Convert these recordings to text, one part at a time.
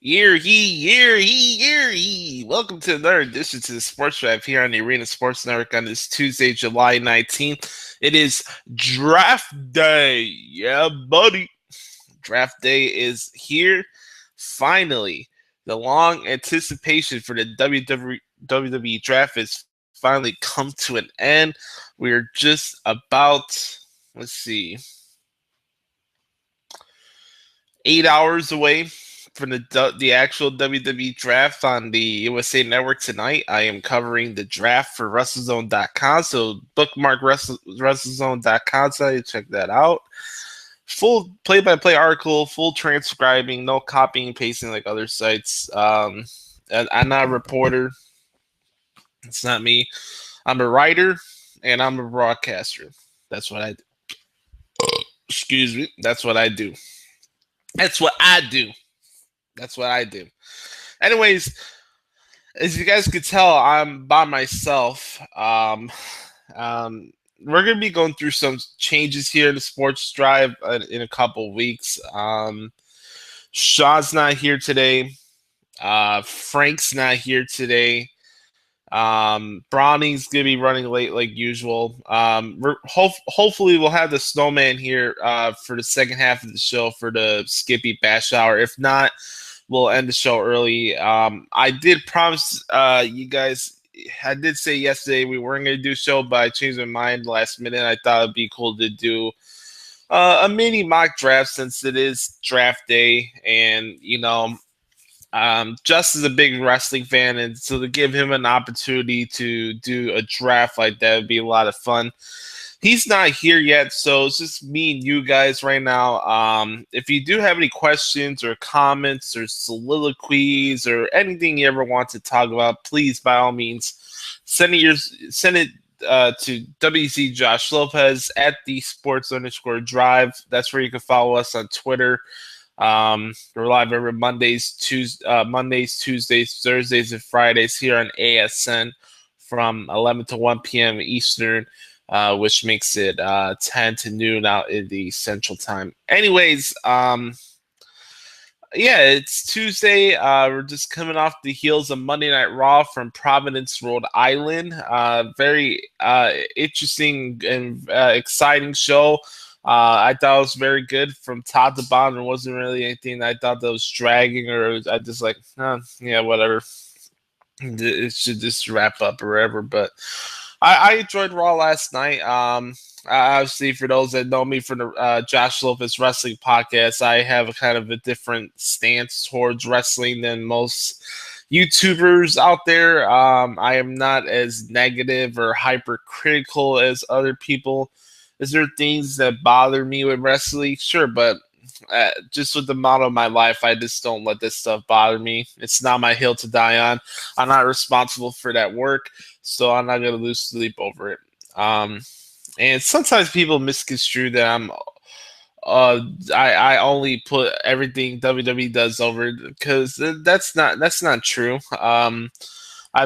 Year he. Welcome to another edition to the Sports Drive here on the Arena Sports Network on this Tuesday, July 19th. It is draft day. Yeah, buddy. Draft day is here. Finally, the long anticipation for the WWE draft has finally come to an end. We're just about, let's see, 8 hours away from the actual WWE draft on the USA Network tonight. I am covering the draft for WrestleZone.com, so bookmark WrestleZone.com so you check that out. Full play-by-play article, full transcribing, no copying and pasting like other sites. I'm not a reporter. It's not me. I'm a writer and I'm a broadcaster. That's what I do. Excuse me. That's what I do. That's what I do. That's what I do. Anyways, as you guys could tell, I'm by myself. We're gonna be going through some changes here in the Sports Drive in a couple weeks. Shaw's not here today. Frank's not here today. Browning's gonna be running late like usual. Hopefully we'll have the snowman here for the second half of the show for the Skippy Bash Hour. If not, we'll end the show early. I did promise you guys. I did say yesterday we weren't going to do a show, but I changed my mind last minute. I thought it'd be cool to do a mini mock draft since it is draft day, and Just is a big wrestling fan, and so to give him an opportunity to do a draft like that would be a lot of fun. He's not here yet, so it's just me and you guys right now. If you do have any questions or comments or soliloquies or anything you ever want to talk about, please, by all means, send it to WC Josh Lopez at the sports_drive. That's where you can follow us on Twitter. We're live every Mondays, Tuesdays, Thursdays, and Fridays here on ASN from 11 to 1 p.m. Eastern. Which makes it 10 to noon out in the Central Time. Anyways, it's Tuesday. We're just coming off the heels of Monday Night Raw from Providence, Rhode Island. Very interesting and exciting show. I thought it was very good from top to bottom. There wasn't really anything I thought that was dragging or I just like, whatever. It should just wrap up or whatever, but I enjoyed Raw last night. Obviously, for those that know me from the Josh Lopez Wrestling Podcast, I have a kind of a different stance towards wrestling than most YouTubers out there. I am not as negative or hypercritical as other people. Is there things that bother me with wrestling? Sure, but just with the motto of my life, I just don't let this stuff bother me. It's not my hill to die on. I'm not responsible for that work, so I'm not going to lose sleep over it. And sometimes people misconstrue that I only put everything WWE does over because that's not true. I've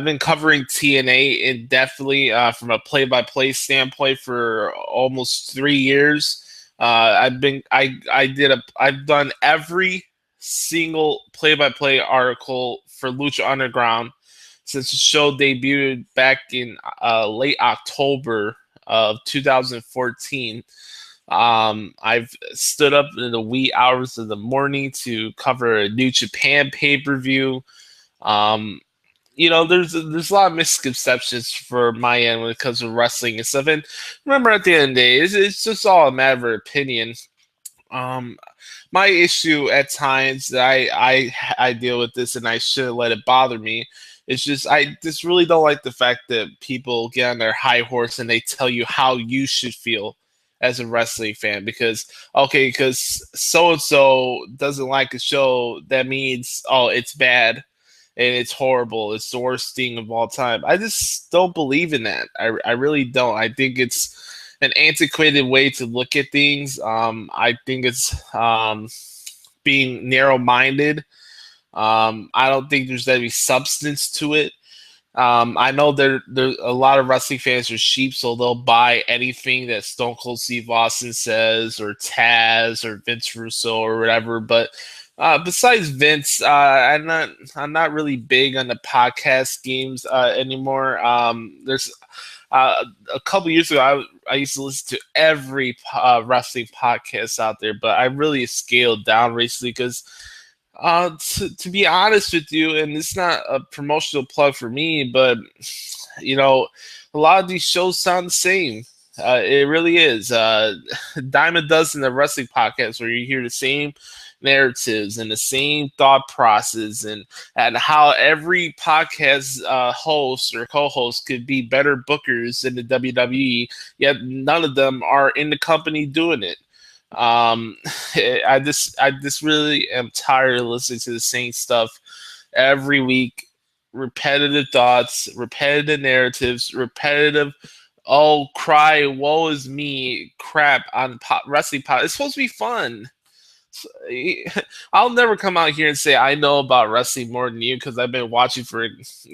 been covering TNA indefinitely from a play-by-play standpoint for almost 3 years. I've done every single play-by-play article for Lucha Underground since the show debuted back in late October of 2014. I've stood up in the wee hours of the morning to cover a New Japan pay-per-view. There's a lot of misconceptions for my end when it comes to wrestling and stuff. And remember, at the end of the day, it's just all a matter of opinion. My issue at times that I deal with this, and I shouldn't let it bother me. It's just I just really don't like the fact that people get on their high horse and they tell you how you should feel as a wrestling fan because so and so doesn't like a show, that means it's bad and it's horrible. It's the worst thing of all time. I just don't believe in that. I really don't. I think it's an antiquated way to look at things. I think it's being narrow-minded. I don't think there's any substance to it. I know there's a lot of wrestling fans are sheep, so they'll buy anything that Stone Cold Steve Austin says or Taz or Vince Russo or whatever, but Besides Vince, I'm not really big on the podcast games anymore. There's a couple years ago, I used to listen to every wrestling podcast out there, but I really scaled down recently because, to be honest with you, and it's not a promotional plug for me, but you know, a lot of these shows sound the same. It really is. Dime a dozen the wrestling podcasts where you hear the same narratives and the same thought process, and how every podcast host or co-host could be better bookers in the WWE, yet none of them are in the company doing it. Um, I just really am tired of listening to the same stuff every week. Repetitive thoughts, repetitive narratives, repetitive oh cry woe is me crap on wrestling pod. It's supposed to be fun. I'll never come out here and say I know about wrestling more than you because I've been watching for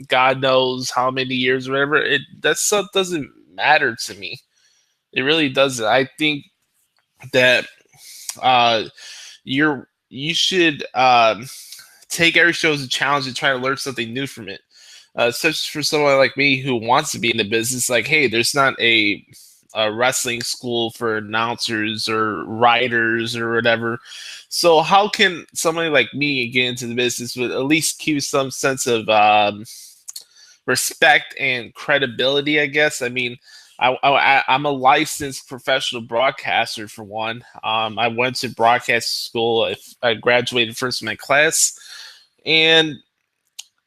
God knows how many years or whatever. That stuff doesn't matter to me. It really doesn't. I think that uh, you should take every show as a challenge and try to learn something new from it. Such for someone like me who wants to be in the business, like, hey, there's not a wrestling school for announcers or writers or whatever. So how can somebody like me get into the business with at least keep some sense of respect and credibility? I guess. I mean, I'm a licensed professional broadcaster for one. I went to broadcast school. I graduated first in my class, and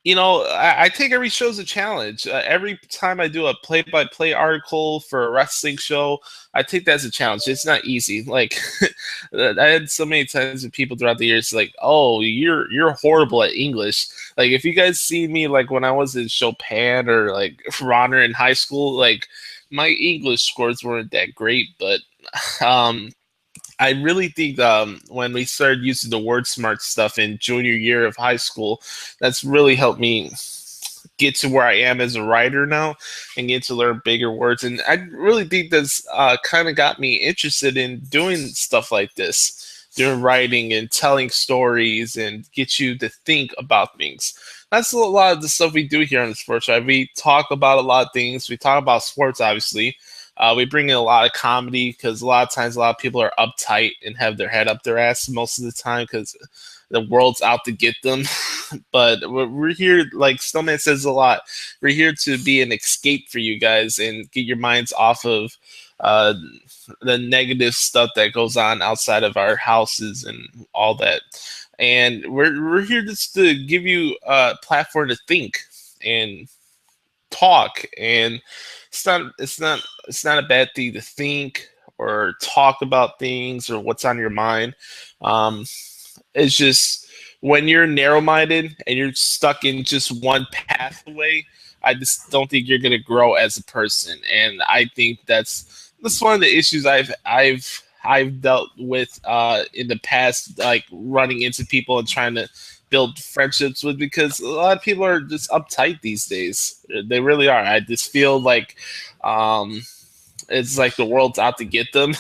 I take every show as a challenge. Every time I do a play-by-play article for a wrestling show, I take that as a challenge. It's not easy. Like I had so many times with people throughout the years, like, "Oh, you're horrible at English." Like if you guys see me, like when I was in Chopin or like Ronner in high school, like my English scores weren't that great, but um, I really think when we started using the word smart stuff in junior year of high school, that's really helped me get to where I am as a writer now and get to learn bigger words. And I really think that's kind of got me interested in doing stuff like this, doing writing and telling stories and get you to think about things. That's a lot of the stuff we do here on the Sports Drive. We talk about a lot of things. We talk about sports, obviously. We bring in a lot of comedy because a lot of times a lot of people are uptight and have their head up their ass most of the time because the world's out to get them. But we're here, like Snowman says a lot, we're here to be an escape for you guys and get your minds off of uh, the negative stuff that goes on outside of our houses and all that. And we're here just to give you a platform to think and talk, and it's not a bad thing to think or talk about things or what's on your mind. um it's just when you're narrow-minded and you're stuck in just one pathway, I just don't think you're going to grow as a person. And I think that's one of the issues I've dealt with in the past, like running into people and trying to build friendships with, because a lot of people are just uptight these days. They really are. I just feel like um, it's like the world's out to get them,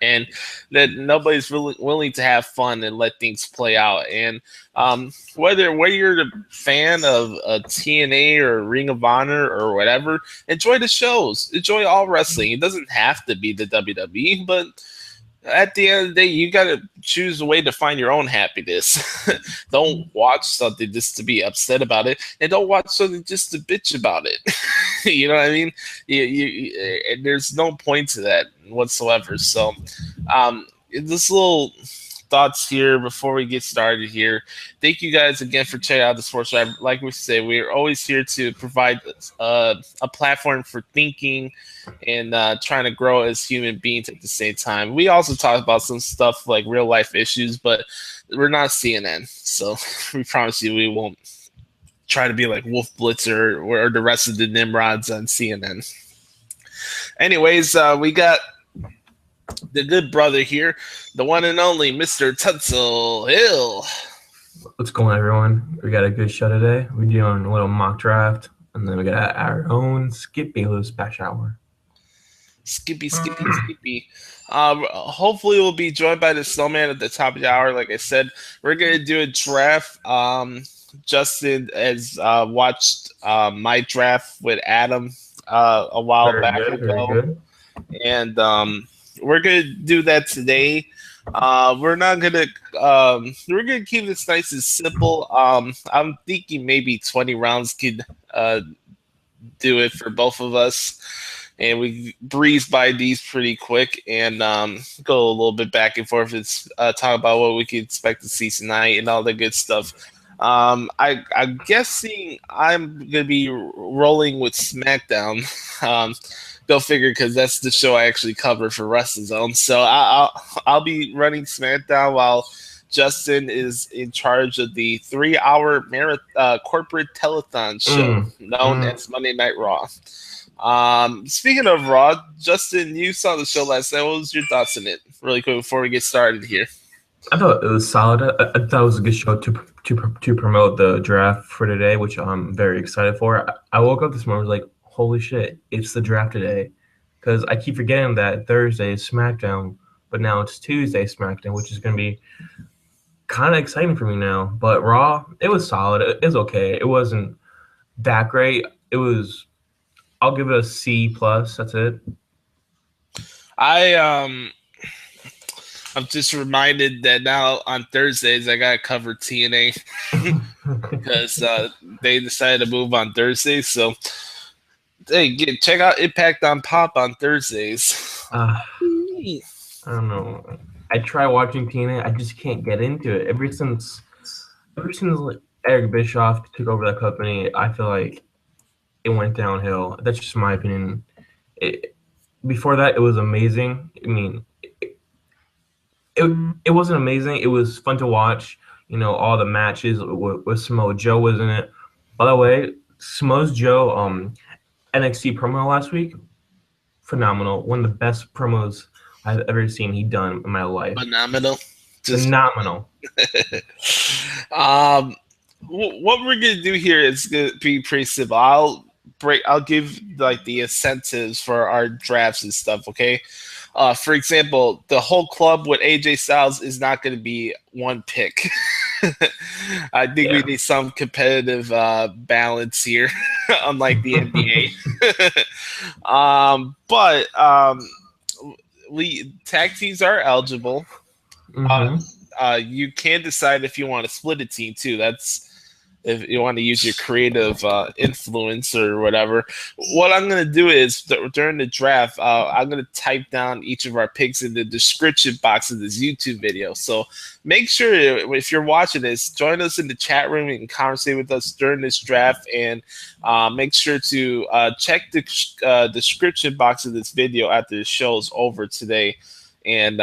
and that nobody's really willing to have fun and let things play out. And whether you're a fan of TNA or Ring of Honor or whatever, enjoy the shows. Enjoy all wrestling. It doesn't have to be the WWE, but at the end of the day, you got to choose a way to find your own happiness. Don't watch something just to be upset about it, and don't watch something just to bitch about it. You know what I mean? There's no point to that whatsoever. So, this little thoughts here before we get started here. Thank you guys again for checking out the Sports Drive. Like we say, we're always here to provide a platform for thinking and trying to grow as human beings at the same time. We also talk about some stuff like real life issues, but we're not CNN, so we promise you we won't try to be like Wolf Blitzer or the rest of the Nimrods on CNN. Anyways, we got the good brother here, the one and only Mr. Tutzel Hill. What's going on, everyone? We got a good show today. We're doing a little mock draft, and then we got our own Skip Bayless Bash Hour. Skippy. Hopefully we'll be joined by the snowman at the top of the hour. Like I said, we're gonna do a draft. Justin has watched my draft with Adam a while Very back good, very ago, good. and we're gonna do that today. We're not gonna we're gonna keep this nice and simple. I'm thinking maybe 20 rounds could do it for both of us, and we breeze by these pretty quick and go a little bit back and forth. It's talk about what we can expect to see tonight and all the good stuff. I'm guessing I'm gonna be rolling with SmackDown. Go figure, because that's the show I actually cover for WrestleZone. So I'll be running SmackDown while Justin is in charge of the 3-hour corporate telethon show known as Monday Night Raw. Speaking of Raw, Justin, you saw the show last night. What was your thoughts on it, really quick, before we get started here? I thought it was solid. I thought it was a good show to promote the draft for today, which I'm very excited for. I woke up this morning, I was like, holy shit, it's the draft today. Because I keep forgetting that Thursday is SmackDown, but now it's Tuesday SmackDown, which is going to be kind of exciting for me now. But Raw, it was solid. It was okay. It wasn't that great. I'll give it a C+. That's it. I'm just reminded that now on Thursdays I gotta cover TNA because they decided to move on Thursdays. So hey, check out Impact on Pop on Thursdays. I don't know. I try watching TNA. I just can't get into it. Ever since Eric Bischoff took over that company, I feel like it went downhill. That's just my opinion. Before that, it was amazing. I mean, it wasn't amazing. It was fun to watch. You know, all the matches with Samoa Joe was in it. By the way, Samoa Joe NXT promo last week, phenomenal. One of the best promos I've ever seen he done in my life. Phenomenal. Phenomenal. What we're gonna do here is gonna be pretty simple. I'll give like the incentives for our drafts and stuff. Okay. For example, the whole club with AJ Styles is not going to be one pick. I think we need some competitive balance here, unlike the NBA. But tag teams are eligible. You can decide if you want to split a team too. That's if you want to use your creative influence or whatever. What I'm going to do is during the draft, I'm going to type down each of our picks in the description box of this YouTube video. So make sure if you're watching this, join us in the chat room and conversate with us during this draft, and make sure to check the description box of this video after the show's over today, and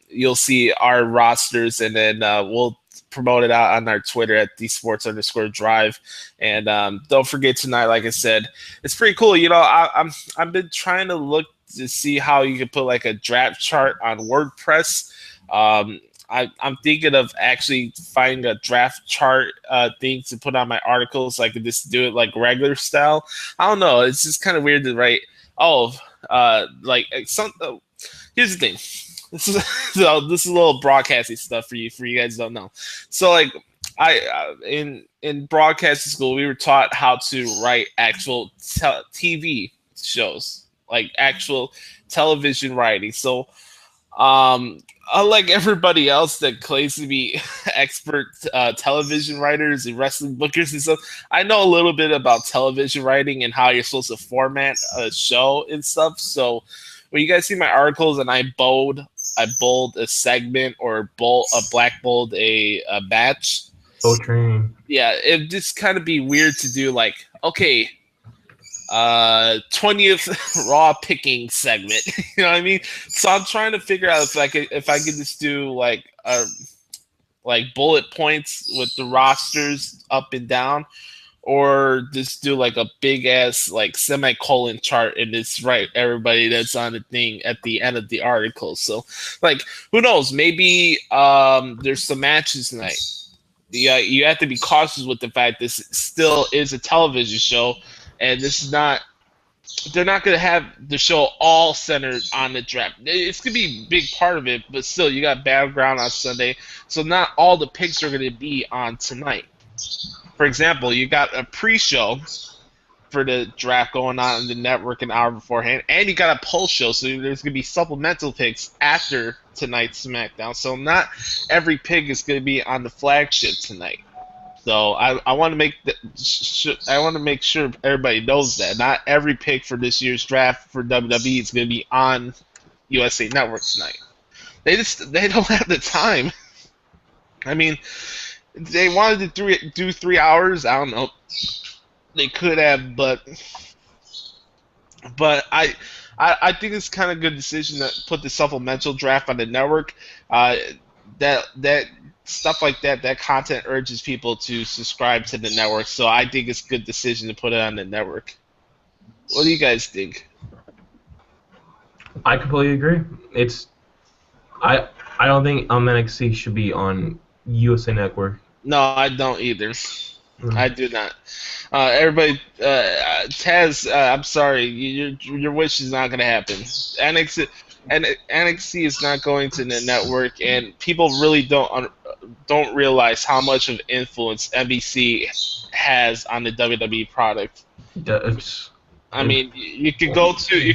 you'll see our rosters, and then we'll promote it out on our Twitter at @DSports_drive. And don't forget tonight, like I said, it's pretty cool. You know, I've been trying to look to see how you can put like a draft chart on WordPress. I'm thinking of actually finding a draft chart thing to put on my articles. So I could just do it like regular style. I don't know. It's just kind of weird to write. Here's the thing. This is a little broadcasting stuff for you guys who don't know. So like in broadcasting school, we were taught how to write actual TV shows, like actual television writing. So unlike everybody else that claims to be expert television writers and wrestling bookers and stuff, I know a little bit about television writing and how you're supposed to format a show and stuff. So when you guys see my articles and I bold a segment or black bold a batch. Yeah, it'd just kind of be weird to do like, okay, 20th Raw picking segment. You know what I mean? So I'm trying to figure out if I could just do like bullet points with the rosters up and down, or just do like a big ass like semicolon chart and just write everybody that's on the thing at the end of the article. So like, who knows? Maybe there's some matches tonight. Yeah, you have to be cautious with the fact this still is a television show, and this is not they're not going to have the show all centered on the draft. It's going to be a big part of it, but still, you got Battleground on Sunday, so not all the picks are going to be on tonight. For example, you got a pre-show for the draft going on in the network an hour beforehand, and you got a post show, so there's going to be supplemental picks after tonight's SmackDown. So not every pick is going to be on the flagship tonight. So I want to make sure everybody knows that not every pick for this year's draft for WWE is going to be on USA Network tonight. They don't have the time. I mean, they wanted to do 3 hours. I don't know. They could have, but I think it's kind of a good decision to put the supplemental draft on the network. That stuff like that content urges people to subscribe to the network. So I think it's a good decision to put it on the network. What do you guys think? I completely agree. I don't think NXT should be on USA Network. No, I don't either. I do not. Everybody, Taz, I'm sorry, your wish is not going to happen. NXT is not going to the network, and people really don't realize how much of influence NBC has on the WWE product. I mean, you could go to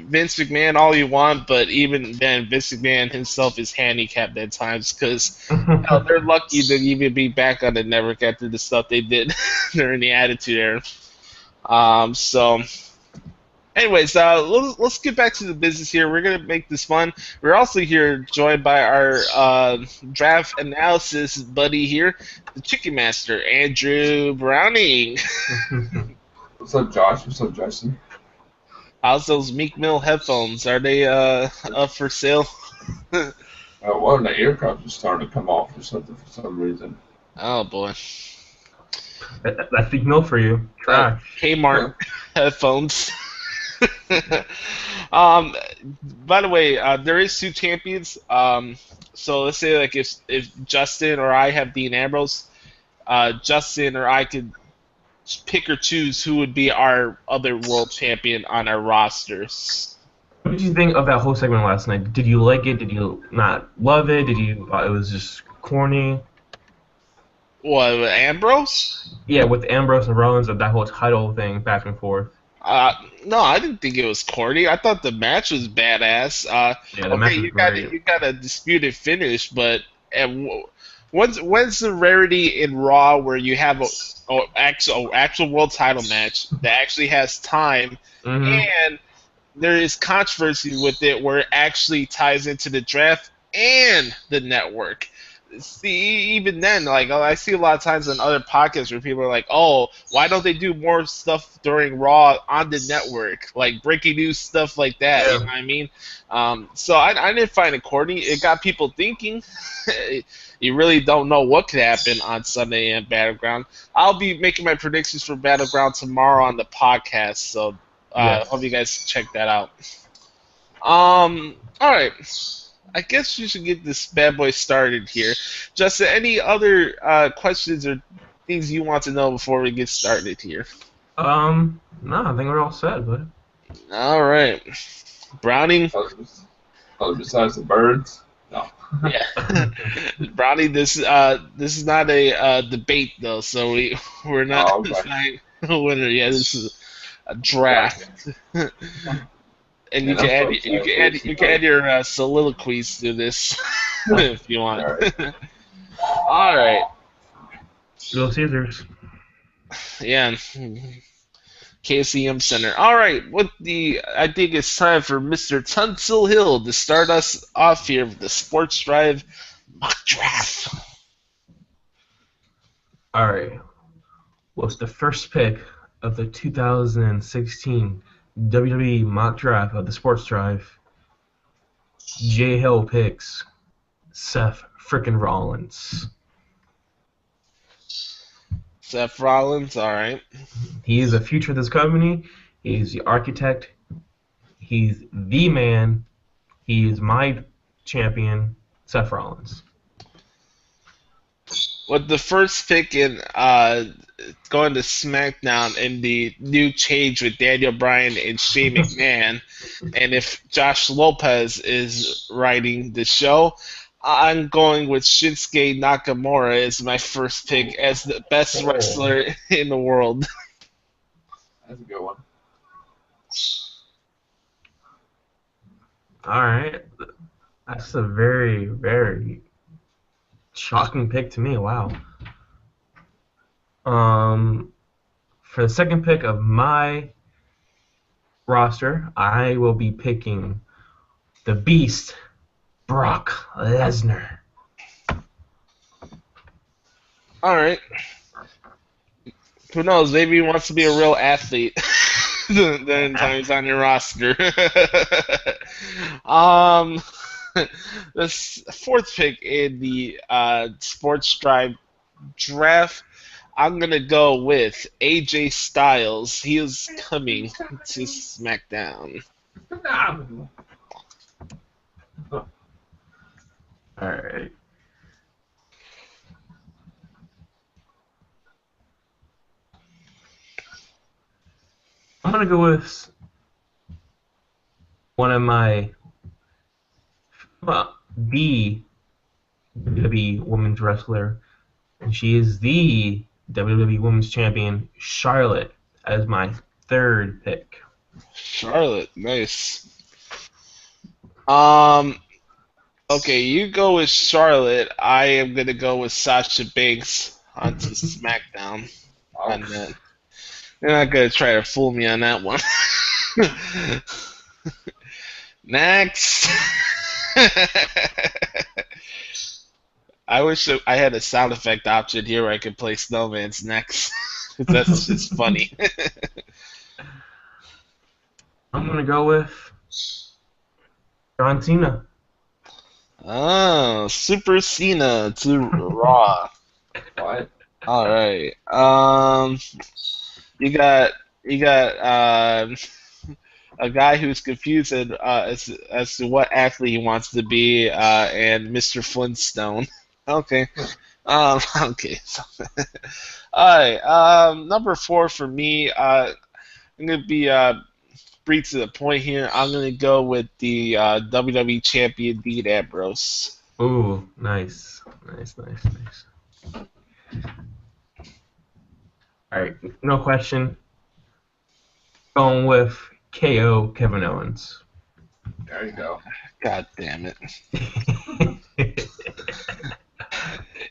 Vince McMahon all you want, but even then, Vince McMahon himself is handicapped at times because they're lucky to even be back on the network after the stuff they did during the Attitude Era. So, anyways, let's get back to the business here. We're gonna make this fun. We're also here joined by our draft analysis buddy here, the Chicken Master, Andrew Browning. What's up, Josh? What's up, Justin? How's those Meek Mill headphones? Are they up for sale? One of the ear cups is starting to come off for some reason. Oh boy. That's Meek Mill for you. Trash. Kmart headphones. By the way, there is 2 champions. So let's say like if Justin or I have Dean Ambrose, Justin or I could pick or choose who would be our other world champion on our rosters. What did you think of that whole segment last night? Did you like it? Did you not love it? Did you thought it was just corny? What, with Ambrose? Yeah, with Ambrose and Rollins, of that whole title thing back and forth. No, I didn't think it was corny. I thought the match was badass. Yeah, the match was great. You got a disputed finish, but when's the rarity in Raw where you have an actual world title match that actually has time and there is controversy with it where it actually ties into the draft and the network? See, even then, like I see a lot of times on other podcasts where people are like, "Oh, why don't they do more stuff during Raw on the network, like breaking news stuff like that?" Yeah. You know what I mean? So I didn't find it corny. It got people thinking. You really don't know what could happen on Sunday and Battleground. I'll be making my predictions for Battleground tomorrow on the podcast, so hope you guys check that out. All right. I guess we should get this bad boy started here. Justin, any other questions or things you want to know before we get started here? No, I think we're all set, bud. All right. Browning? Besides the birds? No. Yeah. Brownie, this is not a debate, though, so we're not deciding a winner yet. This is a draft. And you can add your soliloquies to this if you want. All right. Little Caesars. Yeah. KCM Center. All right. I think it's time for Mr. Tunsil Hill to start us off here with the Sports Drive mock draft. All right. What's the first pick of the 2016 WWE mock draft of the Sports Drive? Jay Hill picks Seth frickin' Rollins. Seth Rollins, all right. He is the future of this company. He's the architect. He's the man. He is my champion, Seth Rollins. With the first pick in going to SmackDown in the new change with Daniel Bryan and Shane McMahon, and if Josh Lopez is writing the show, I'm going with Shinsuke Nakamura as my first pick as the best wrestler in the world. That's a good one. All right. That's a very, very shocking pick to me. Wow. For the second pick of my roster, I will be picking the Beast, Brock Lesnar. All right. Who knows? Maybe he wants to be a real athlete. The time he's on your roster. This fourth pick in the Sports Drive draft, I'm gonna go with AJ Styles. He is coming to SmackDown. All right. I'm gonna go with one of my the WWE Women's Wrestler, and she is the WWE Women's Champion, Charlotte, as my third pick. Charlotte, nice. Okay, you go with Charlotte. I am gonna go with Sasha Banks onto SmackDown. On that. You're not gonna try to fool me on that one. Next. I wish I had a sound effect option here where I could play Snowman's next. That's just funny. I'm gonna go with John Cena. Oh, Super Cena to Raw. What? All right. You got a guy who's confused as to what athlete he wants to be, and Mr. Flintstone. Okay. Okay. All right. Number 4 for me. I'm gonna be brief to the point here. I'm gonna go with the WWE champion Dean Ambrose. Ooh, nice. All right, no question. Going with KO Kevin Owens. There you go. God damn it.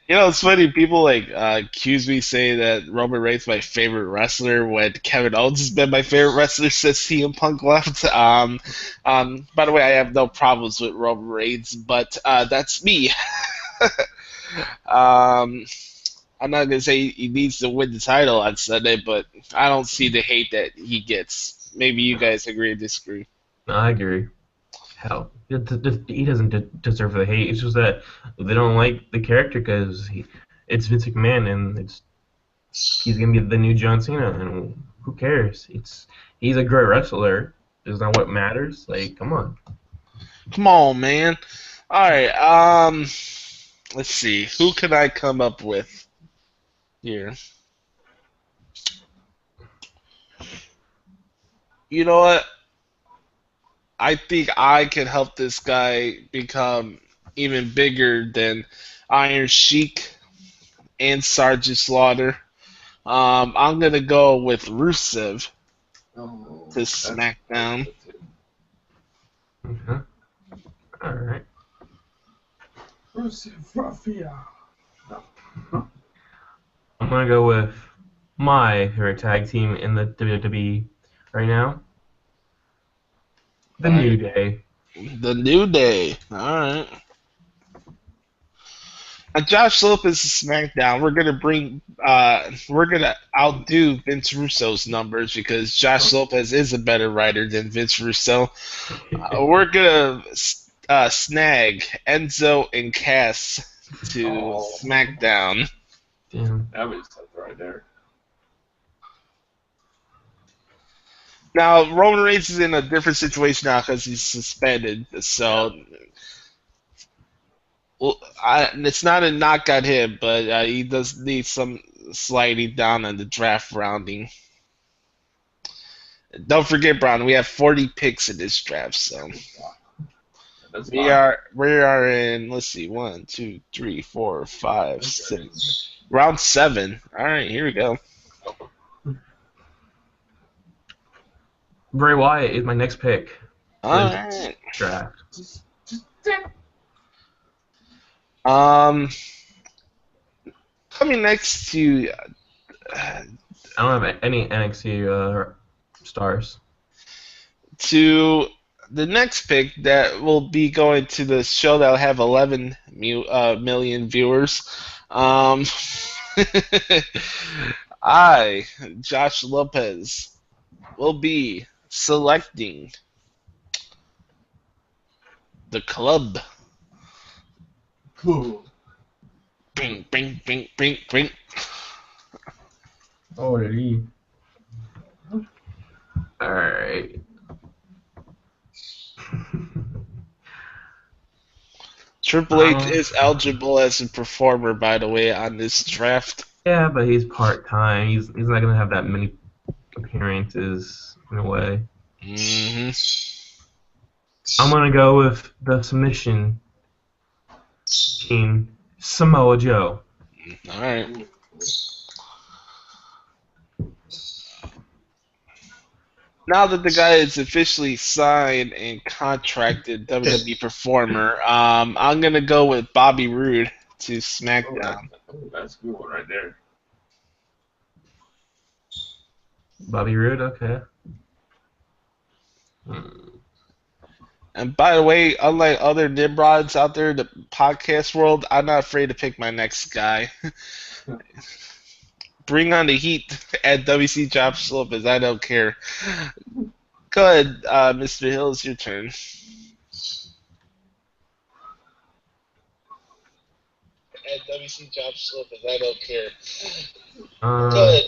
You know, it's funny. People accuse me, say that Roman Reigns is my favorite wrestler when Kevin Owens has been my favorite wrestler since CM Punk left. By the way, I have no problems with Roman Reigns, but that's me. I'm not gonna say he needs to win the title on Sunday, but I don't see the hate that he gets. Maybe you guys agree or disagree. No, I agree. Hell, he doesn't deserve the hate. It's just that they don't like the character because it's Vince McMahon and he's gonna be the new John Cena, and who cares? He's a great wrestler. Is not what matters. Like, come on. Come on, man. All right. Let's see. Who can I come up with here? You know what? I think I can help this guy become even bigger than Iron Sheik and Sergeant Slaughter. I'm gonna go with Rusev to SmackDown. Okay. All right. Rusev Rafia. I'm gonna go with my favorite tag team in the WWE right now. The New Day. The New Day. All right. Josh Lopez is SmackDown. We're gonna outdo Vince Russo's numbers because Josh Lopez is a better writer than Vince Russo. We're gonna snag Enzo and Cass to SmackDown. Damn. That was something right there. Now Roman Reigns is in a different situation now because he's suspended. So, it's not a knock at him, but he does need some sliding down on the draft rounding. Don't forget, Brown, we have 40 picks in this draft, so That's we fine. are in, let's see, 1, 2, 3, 4, 5, 6, round 7. All right, here we go. Bray Wyatt is my next pick for All this right. draft. Coming next to I don't have any NXT stars. the next pick that will be going to the show that will have 11 million viewers. I, Josh Lopez, will be selecting the club. Cool. Bing, bing, bing, bing, bing. Already. Alright. Triple H is eligible as a performer, by the way, on this draft. Yeah, but he's part-time. He's not going to have that many appearances in a way. Mm-hmm. I'm going to go with the submission team, Samoa Joe. All right. Now that the guy is officially signed and contracted WWE performer, I'm gonna go with Bobby Roode to SmackDown. That's a good one right there. Bobby Roode, okay. And by the way, unlike other Nimrods out there in the podcast world, I'm not afraid to pick my next guy. Bring on the heat at WC Josh Lopez. I don't care. Go ahead, Mr. Hill. It's your turn. At WC Josh Lopez. I don't care. Go ahead.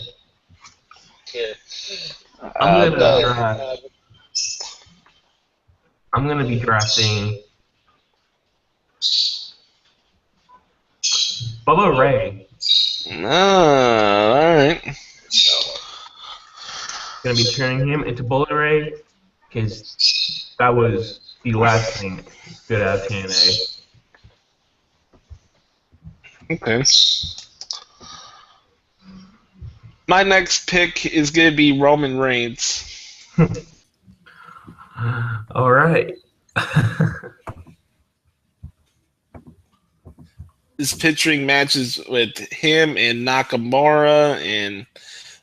Care. I'm gonna be drafting Bubba Ray. All right. Gonna be turning him into Bullet Ray because that was the last thing good out of TNA. Okay. My next pick is gonna be Roman Reigns. All right. Is picturing matches with him and Nakamura, and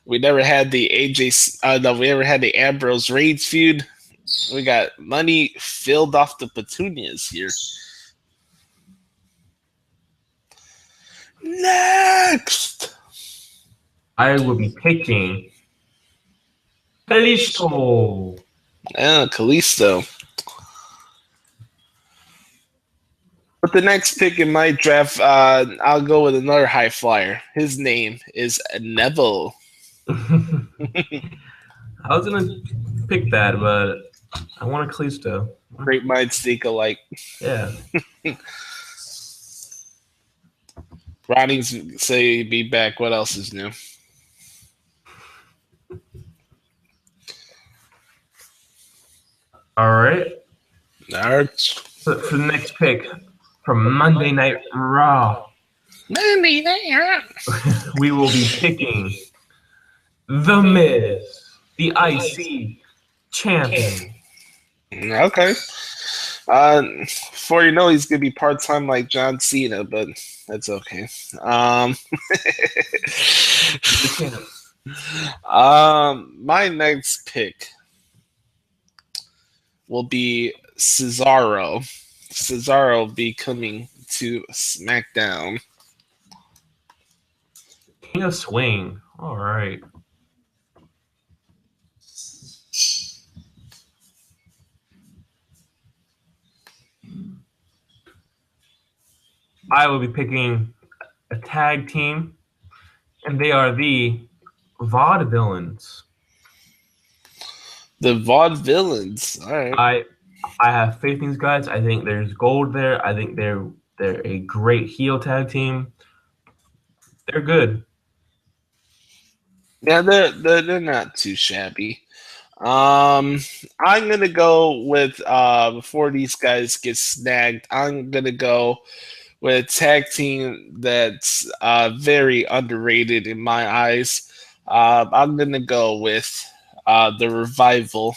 we never had the we never had the Ambrose Reigns feud. We got money filled off the petunias here. Next, I will be picking Kalisto. Kalisto. With the next pick in my draft, I'll go with another high flyer. His name is Neville. I was gonna pick that, but I want a Kalisto. Great minds think alike. Yeah. Ronnie's say he'd be back. What else is new? All right. Nerds. For the next pick from Monday Night Raw, Monday Night Raw. we will be picking The Miz, the IC champion. Okay. Before you know, he's gonna be part time like John Cena, but that's okay. My next pick will be Cesaro. Cesaro will be coming to SmackDown. King of Swing. All right. I will be picking a tag team, and they are the Vaudevillains. The Vaudevillains. All right. I have faith in these guys. I think there's gold there. I think they're a great heel tag team. They're good. Yeah, they're not too shabby. I'm gonna go with before these guys get snagged. I'm gonna go with a tag team that's very underrated in my eyes. I'm gonna go with the Revival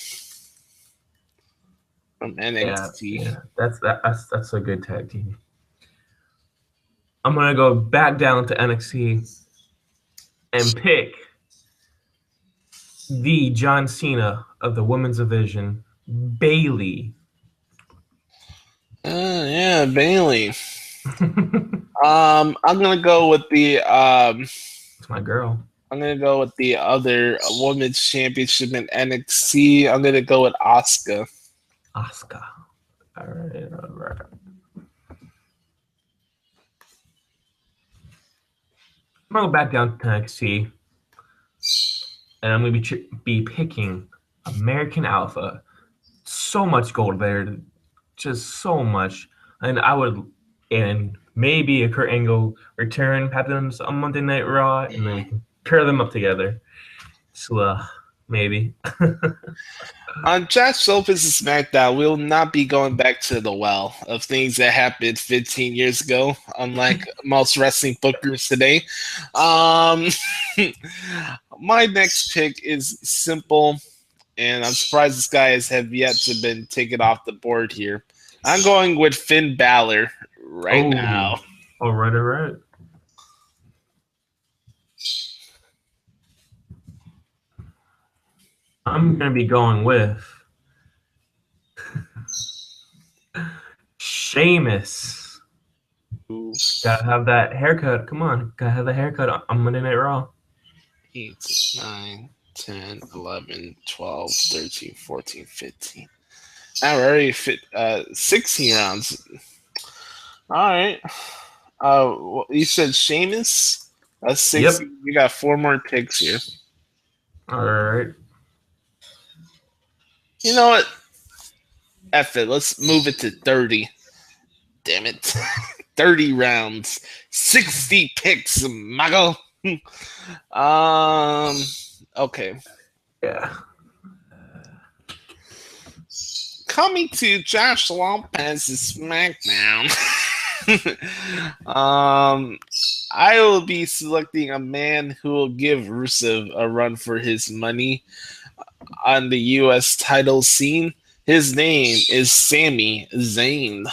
from Yeah, NXT. yeah, that's a good tag team. I'm gonna go back down to NXT and pick the John Cena of the women's division, Bailey. Yeah, Bailey. It's I'm gonna go with the my girl. I'm gonna go with the other women's championship in NXT. I'm gonna go with Asuka. Asuka. All right, all right. I'm gonna go back down to NXT, and I'm gonna be picking American Alpha. So much gold there, just so much, and and maybe a Kurt Angle return happens on Monday Night Raw, and then we can pair them up together. So maybe. On Josh Lopez's SmackDown, we'll not be going back to the well of things that happened 15 years ago, unlike most wrestling bookers today. Um, my next pick is simple, and I'm surprised this guy has have yet to been taken off the board here. I'm going with Finn Balor right now. All right, all right. I'm gonna be going with Sheamus. Ooh. Gotta have that haircut. Come on, gotta have the haircut on Monday Night Raw. 8, 9, 10, 11, 12, 13, 14, 15. Now we're already 16 rounds. All right. You said Sheamus? That's 60. Yep. You got 4 more picks here. All right. You know what? F it. Let's move it to 30. Damn it. 30 rounds. 60 picks, Mago. Okay. Yeah. Coming to Josh Lopez's SmackDown. I will be selecting a man who will give Rusev a run for his money on the U.S. title scene. His name is Sami Zayn.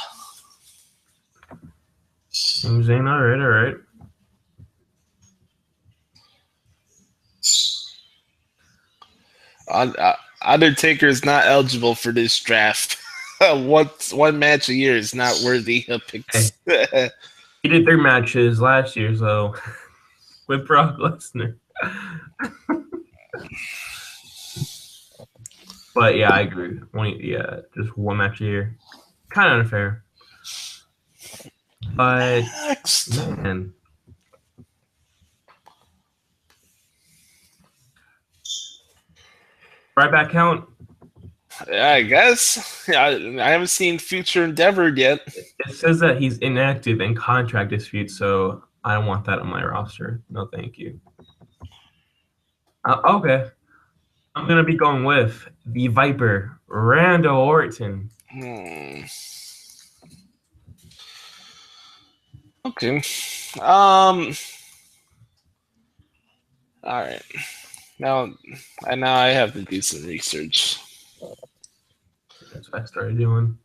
Zayn, all right, all right. Undertaker is not eligible for this draft. One match a year is not worthy of picks. Hey. He did 3 matches last year, so with Brock Lesnar. But yeah, I agree. Just 1 match a year. Kind of unfair. But Next. man. Right back count? I guess. I haven't seen Future Endeavor yet. It says that he's inactive in contract dispute, so I don't want that on my roster. No, thank you. Okay. I'm going to be going with the Viper, Randy Orton. Okay. All right. Now I have to do some research. That's what I started doing.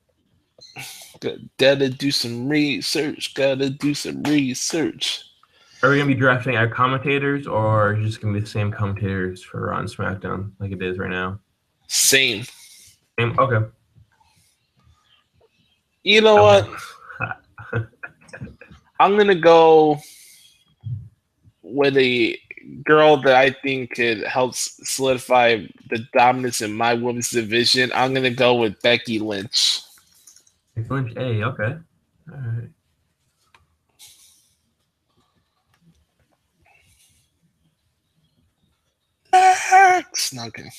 Gotta do some research. Gotta do some research. Are we going to be drafting our commentators, or just going to be the same commentators for Raw and SmackDown like it is right now? Same. Okay. You know what? I'm going to go with a girl that I think could help solidify the dominance in my women's division. I'm going to go with Becky Lynch. Becky Lynch, hey, okay. All right. Not kidding.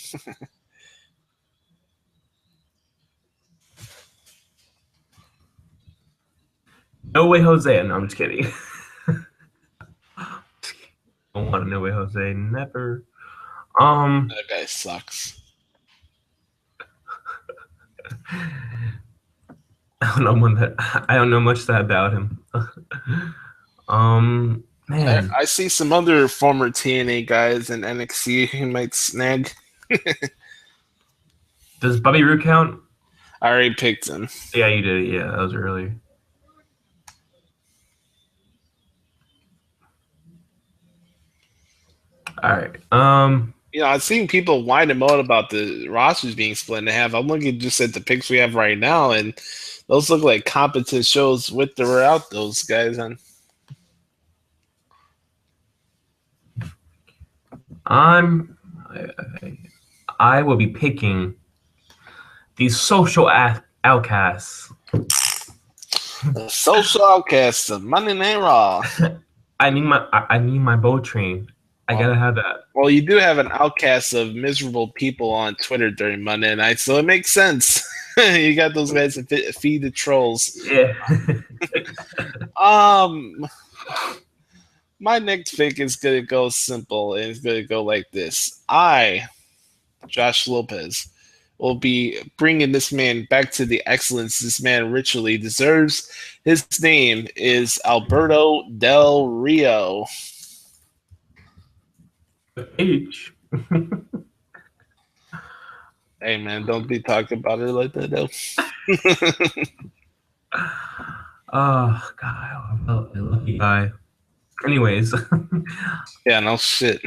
No Way Jose. No, I'm just kidding. Don't want to No Way Jose. Never. That guy sucks. I don't know much about him. Man, I see some other former TNA guys in NXT who might snag. does Bobby Roode count? I already picked him. Yeah, you did. Yeah, that was earlier. All right. I've seen people whine and moan about the rosters being split in half. I'm looking just at the picks we have right now, and those look like competent shows with or without those guys on. I will be picking these social outcasts. The social outcasts of Monday Night Raw. I need my boat train. I gotta have that. Well, you do have an outcast of miserable people on Twitter during Monday night, so it makes sense. You got those guys to feed the trolls. Yeah. My next pick is gonna go simple, and it's gonna go like this. I, Josh Lopez, will be bringing this man back to the excellence this man richly deserves. His name is Alberto Del Rio. H. Hey man, don't be talking about her like that though. Oh God, a lucky guy. Anyways. Yeah, no shit.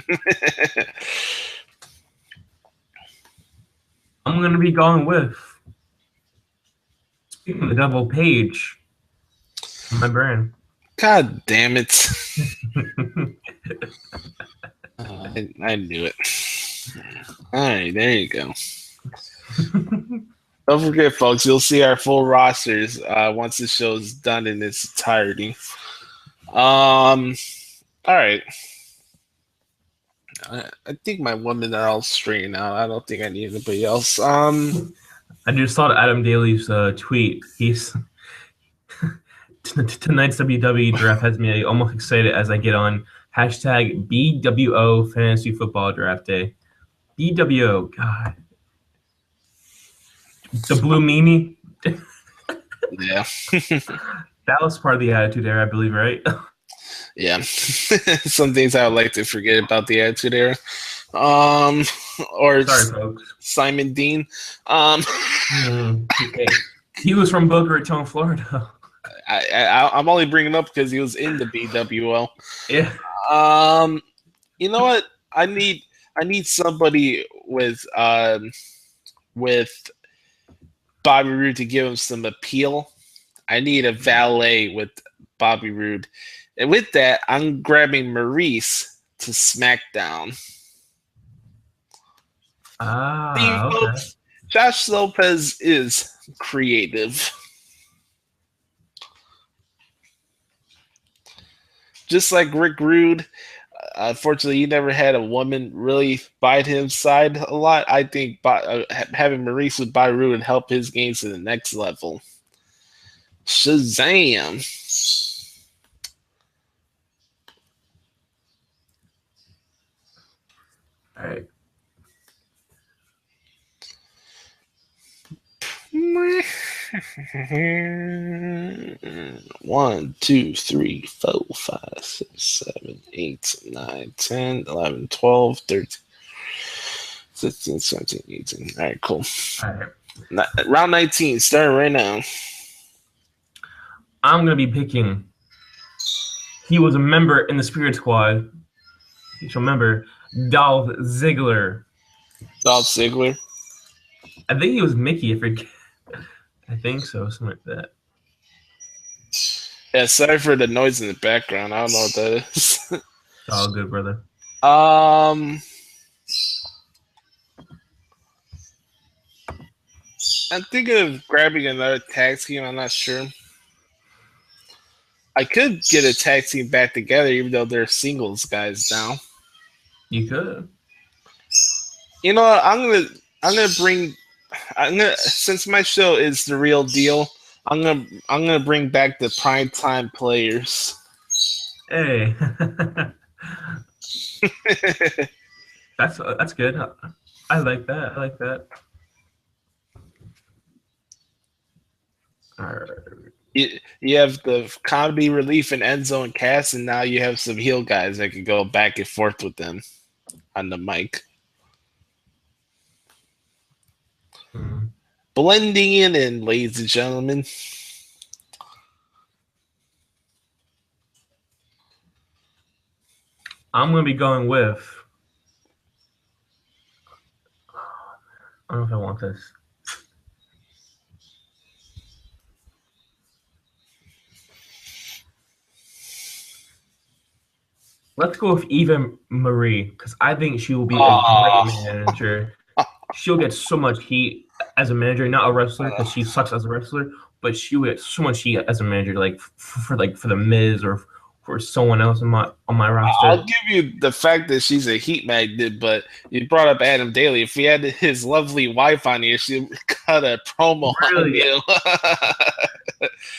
I'm gonna be going with, speaking of the double page, my brand. God damn it. I knew it. All right, there you go. Don't forget, folks, you'll see our full rosters once the show's done in its entirety. All right. I think my women are all straight now. I don't think I need anybody else. I just saw Adam Daly's tweet. He's tonight's WWE draft has me almost excited as I get on hashtag BWO Fantasy Football Draft Day. BWO, God. The blue meanie. Yeah. That was part of the Attitude Era, I believe, right? Yeah. Some things I would like to forget about the Attitude Era. Or sorry, folks. Simon Dean. Okay. He was from Boca Raton, Florida. I'm only bringing it up because he was in the BWO. Yeah. You know what? I need somebody with Bobby Roode to give him some appeal. I need a valet with Bobby Roode. And with that, I'm grabbing Maurice to SmackDown. Okay. Josh Lopez is creative. Just like Rick Rude, unfortunately, he never had a woman really by his side a lot. I think having Maurice with Bobby Roode would help his games to the next level. Shazam! All right. One, 2, 3, 4, 5, 6, 7, 8, 9, 10, 11, 12, 13, 16, 17, 18. All right, cool. All right. Round 19, starting right now. I'm going to be picking. He was a member in the Spirit Squad. You should remember Dolph Ziggler. Dolph Ziggler. I think he was Mickey. I think so, something like that. Yeah, sorry for the noise in the background. I don't know what that is. It's all good, brother. I'm thinking of grabbing another tag team. I'm not sure. I could get a tag team back together, even though they're singles guys now. You could. You know what? I'm gonna bring. Since my show is the real deal, I'm gonna bring back the primetime players. Hey. That's good. I like that. I like that. All right. You have the comedy relief and end zone cast, and now you have some heel guys that can go back and forth with them on the mic. Mhm. Blending in, ladies and gentlemen. I'm gonna be going with. I don't know if I want this. Let's go with Eva Marie because I think she will be a great manager. She'll get so much heat as a manager, not a wrestler because she sucks as a wrestler, but she'll get so much heat as a manager, like for the Miz or for someone else on my I'll roster. give you the fact that she's a heat magnet, but you brought up Adam Daly. If we had his lovely wife on here, she'd cut a promo on Really, you.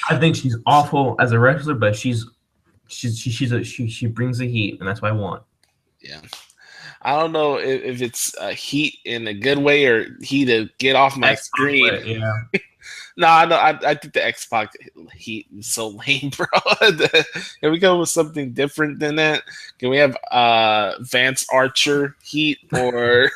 I think she's awful as a wrestler, but she brings the heat, and that's what I want. Yeah. I don't know if it's heat in a good way or heat to get off my screen. Yeah. No, I know. I think the Xbox heat is so lame, bro. Can we go with something different than that? Can we have Vance Archer heat, or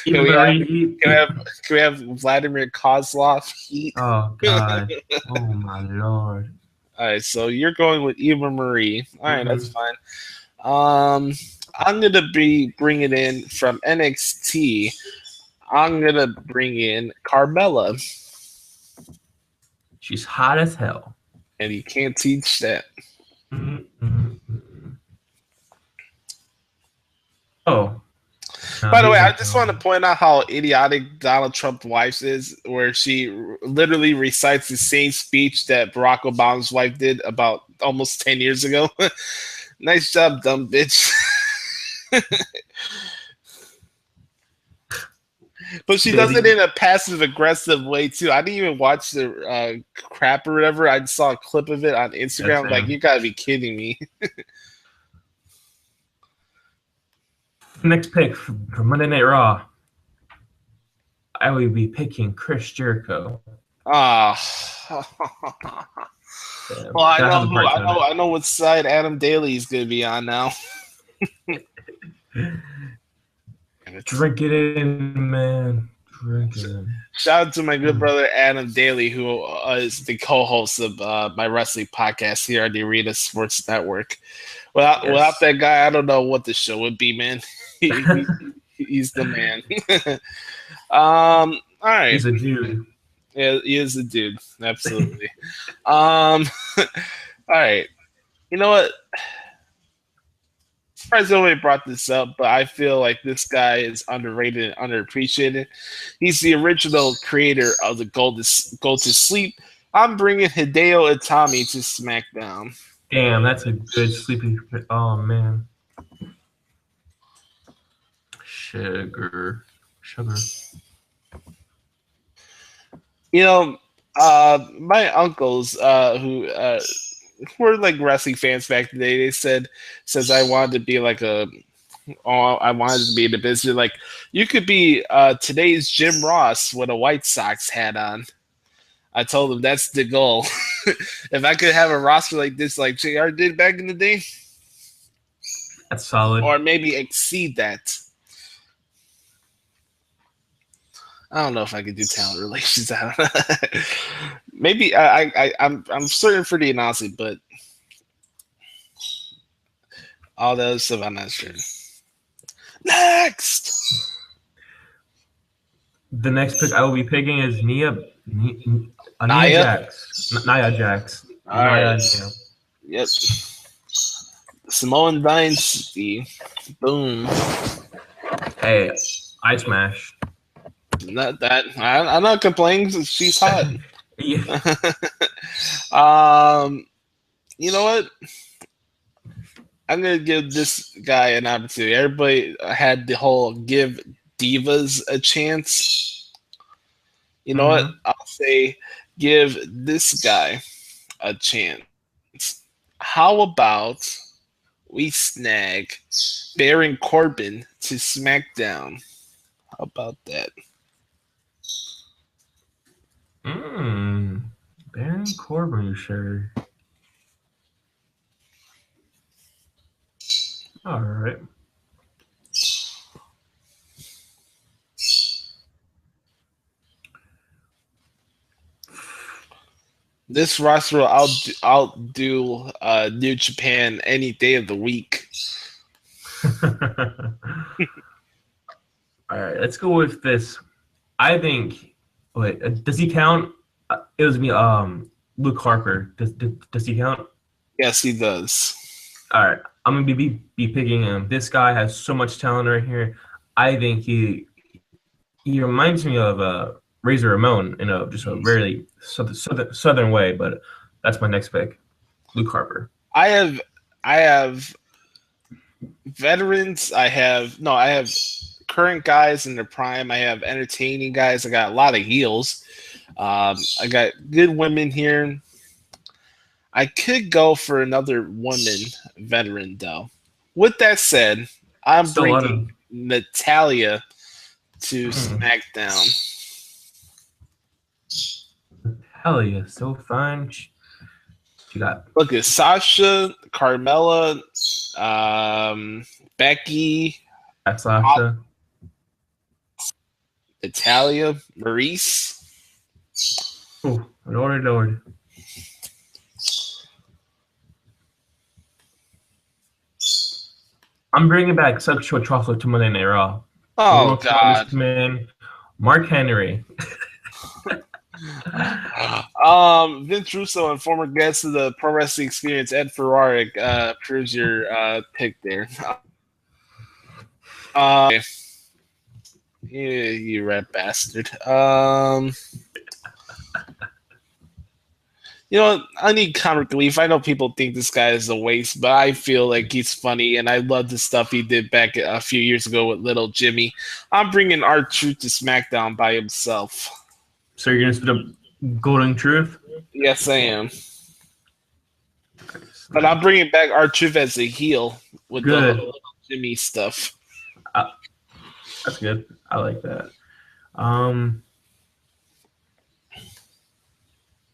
can we have Heat. can we have Vladimir Kozlov heat? Oh God. Oh my Lord. All right, so you're going with Eva Marie. All right, that's Mhm. fine. I'm gonna be bringing in from NXT. I'm gonna bring in Carmella, She's hot as hell. and you can't teach that. Mhm. Oh. By the way, here's I a just want to point out how idiotic Donald Trump's wife is, where she literally recites the same speech that Barack Obama's wife did about almost 10 years ago. Nice job, dumb bitch. But she does it in a passive aggressive way too. I didn't even watch the crap or whatever. I saw a clip of it on Instagram. Like, you gotta be kidding me. Next pick for Monday Night Raw. I will be picking Chris Jericho. Ah. Well, I Gotta have know the who. bright side. I know what side Adam Daly is gonna be on now. Drink it in, man. Drink it in. Shout out to my good brother Adam Daly, who is the co-host of my wrestling podcast here on the Arena Sports Network. Without that guy, I don't know what the show would be, man. He's the man. All right. He's a dude. Yeah, he is a dude. Absolutely. All right. You know what? Surprised nobody brought this up, but I feel like this guy is underrated and underappreciated. He's the original creator of the Go to Sleep. I'm bringing Hideo Itami to SmackDown. Damn, that's a good sleeping. Oh man. Sugar. You know, my uncles who were like wrestling fans back in the day, they says I wanted to be like I wanted to be in the business. Like, you could be today's Jim Ross with a White Sox hat on. I told him that's the goal. If I could have a roster like this, like JR did back in the day, That's solid. or maybe exceed that. I don't know if I could do talent relations. I don't know. Maybe I'm certain for the announcing, but all the other stuff I'm not sure. Next. The next pick I will be picking is Nia Nia? Jax. Nia Jax. All right. Yep. Samoan Dynasty. Boom. Hey, I smash. Not that. I'm not complaining. She's hot. Yeah. You know what? I'm gonna give this guy an opportunity. Everybody had the whole give divas a chance. You know what? I'll say give this guy a chance. How about we snag Baron Corbin to SmackDown. How about that? Baron Corbin, sure. All right. This roster will outdo New Japan any day of the week. All right, let's go with this. I think. Wait, does he count? It was me. Luke Harper. Does he count? Yes, he does. All right, I'm gonna be picking him. This guy has so much talent right here. I think he reminds me of Razor Ramon in just a very southern way. But that's my next pick, Luke Harper. I have veterans. I have current guys in their prime. I have entertaining guys. I got a lot of heels. I got good women here. I could go for another woman veteran, though. With that said, I'm bringing Natalya to SmackDown. Natalya, so fine. She got. Look at Sasha, Carmella, Becky, Sasha, Natalya, Maurice. Oh, Lord. I'm bringing back Sexual Chocolate to Monday Night Raw. Oh, God. Man, Mark Henry. Vince Russo and former guest of the Pro Wrestling Experience, Ed Ferrari, proves your pick there. You rat bastard. You know, I need comic relief. I know people think this guy is a waste, but I feel like he's funny, and I love the stuff he did back a few years ago with Little Jimmy. I'm bringing R-Truth to SmackDown by himself. So you're going to spit up Golden Truth? Yes, I am. But I'm bringing back R-Truth as a heel with the Little Jimmy stuff. That's good. I like that.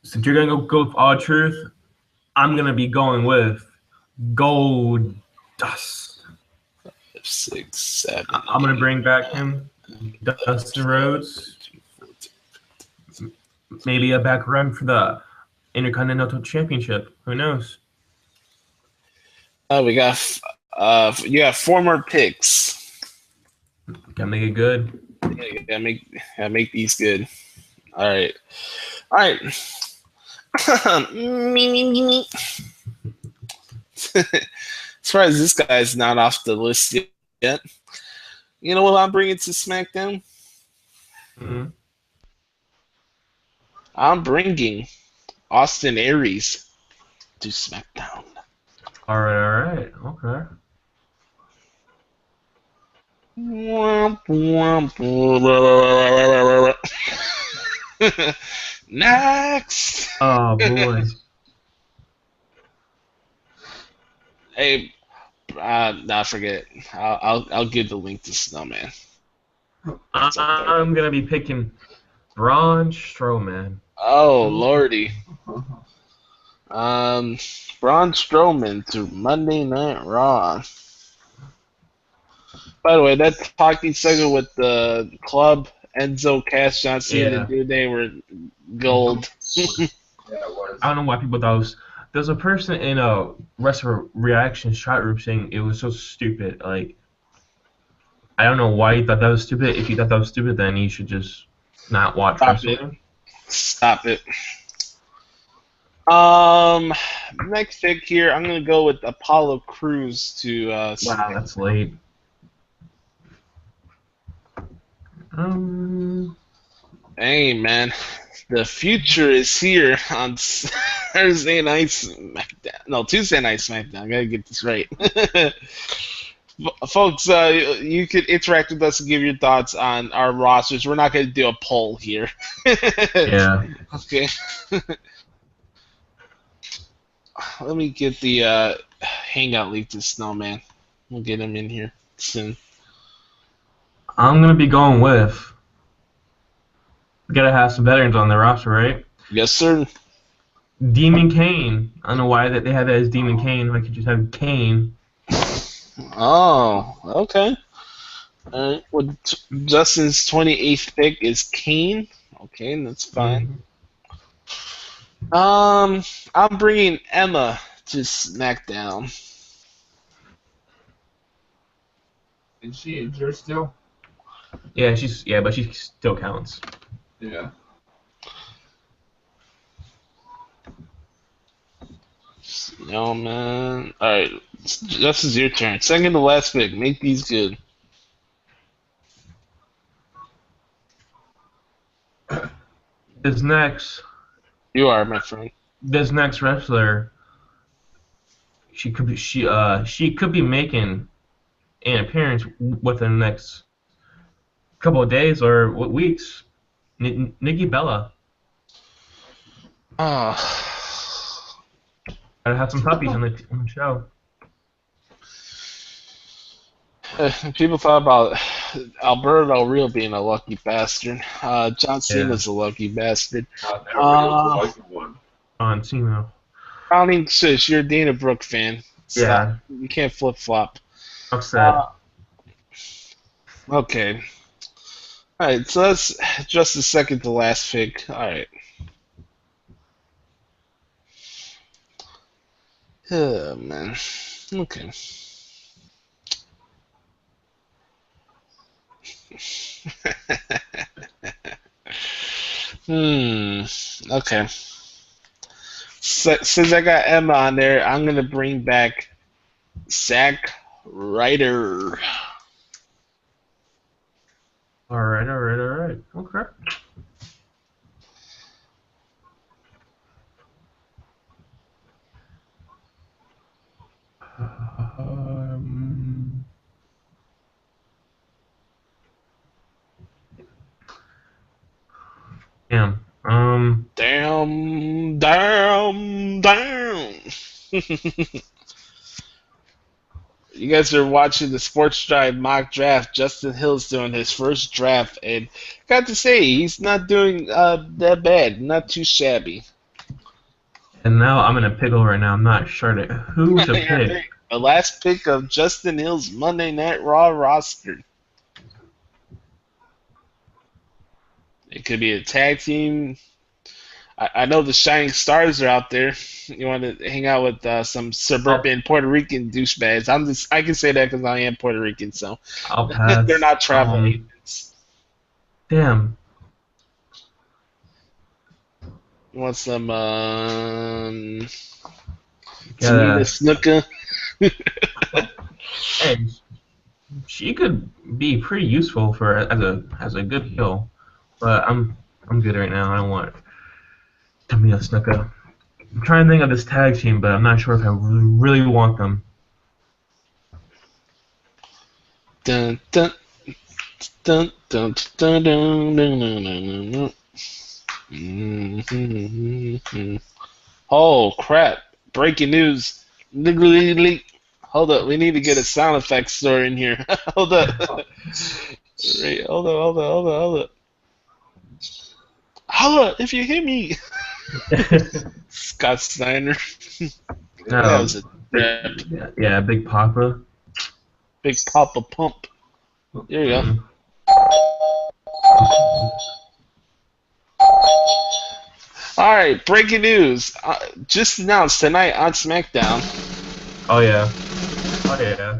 Since you're gonna go with R-Truth, I'm gonna be going with Gold Dust. 6, 7. I'm gonna bring back him, Dustin Rhodes. Maybe a back run for the Intercontinental Championship. Who knows? We got you have 4 more picks. Gotta make it good. Yeah, make these good. All right. Me. As far as this guy's not off the list yet, you know what I'm bringing to SmackDown? Mm-hmm. I'm bringing Austin Aries to SmackDown. All right. Okay. Next. Oh boy. Hey, nah, forget it. I'll give the link to Snowman. I'm gonna be picking Braun Strowman. Oh lordy. Braun Strowman to Monday Night Raw. By the way, that talking segment with the club, Enzo, Cass, John Cena, and Dude, they were gold. I don't know why people thought it was. There's a person in a wrestler reaction chat group saying it was so stupid. Like, I don't know why you thought that was stupid. If you thought that was stupid, then you should just not watch wrestling. Stop it. Next pick here, I'm gonna go with Apollo Crews to. Wow, that's late. Hey man, the future is here on Thursday Night SmackDown. No, Tuesday Night SmackDown. I gotta get this right. Folks, you could interact with us and give your thoughts on our rosters. We're not gonna do a poll here. Yeah. Okay. Let me get the Hangout leak to Snowman. We'll get him in here soon. I'm gonna be going with. We gotta have some veterans on the roster, right? Yes, sir. Demon Kane. I don't know why that they have that as Demon Kane. Why could you just have Kane? Oh, okay. All right. Well, Justin's 28th pick is Kane. Okay, that's fine. I'm bringing Emma to SmackDown. Is she injured still? Yeah, but she still counts. Yeah. No, man. All right, Justin's your turn. Second to last pick. Make these good. This next You are, my friend. wrestler, she could be making an appearance within the next couple of days or weeks. Nikki Bella. Gotta have some puppies on the show. People thought about Alberto Del Rio being a lucky bastard. John Cena's a lucky bastard. On Cena. Crowning Sis, you're a Dana Brooke fan. Stop. Yeah. You can't flip flop. Upset. Okay. Alright, so that's just the second to last pick. Alright. Oh, man. Okay. Okay. Since I got Emma on there, I'm gonna bring back Zack Ryder. All right. Okay. Damn. Damn. You guys are watching the Sports Drive mock draft. Justin Hill's doing his first draft, and got to say, he's not doing that bad. Not too shabby. And now I'm in a pickle right now. I'm not sure who to pick. The last pick of Justin Hill's Monday Night Raw roster. It could be a tag team. I know the Shining Stars are out there. You want to hang out with some suburban Puerto Rican douchebags. I can say that because I am Puerto Rican, so I'll pass. They're not travel agents. Damn. You want some Snuka? Hey, she could be pretty useful for as a good heel, but I'm good right now. I don't want Tamina Snuka. I'm trying to think of this tag team, but I'm not sure if I really want them. Dun dun dun dun dun dun dun dun dun. Oh crap! Breaking news. Hold up, we need to get a sound effects store in here. Hold up. Right, hold up. Hold up, if you hear me. Scott Steiner. No, That was a rip. Yeah, Big Papa. Big Papa Pump. There you go. Alright, breaking news. Just announced tonight on SmackDown. Oh yeah.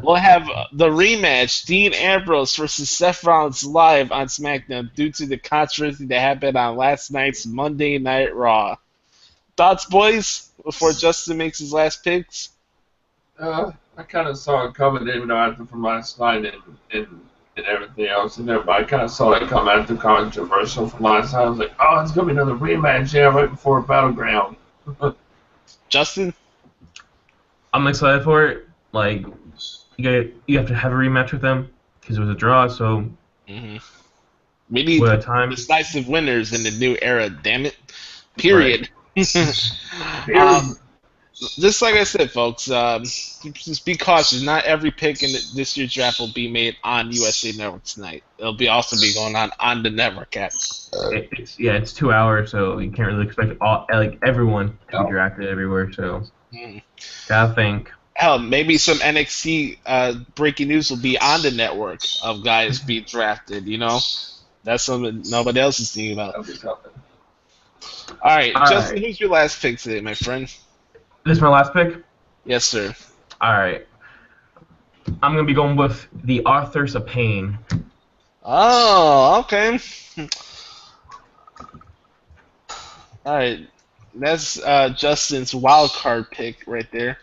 We'll have the rematch, Dean Ambrose versus Seth Rollins live on SmackDown due to the controversy that happened on last night's Monday Night Raw. Thoughts, boys, before Justin makes his last picks? I kind of saw it coming, even though after from last night and everything else in there, but I kind of saw it come after controversial from last night. I was like, oh, it's going to be another rematch, yeah, right before Battleground. Justin? I'm excited for it. Like, you have to have a rematch with them because it was a draw. So we need decisive winners in the new era. Damn it! Period. Right. just like I said, folks, just be cautious. Not every pick in this year's draft will be made on USA Network tonight. It'll be also be going on the network app. It's 2 hours, so you can't really expect everyone to be drafted everywhere. So gotta think. Hell, maybe some NXT breaking news will be on the network of guys being drafted. That's something nobody else is thinking about. All right, Justin, who's your last pick today, my friend? This is my last pick? Yes, sir. All right. I'm going to be going with the Authors of Pain. Oh, okay. All right. That's Justin's wild card pick right there.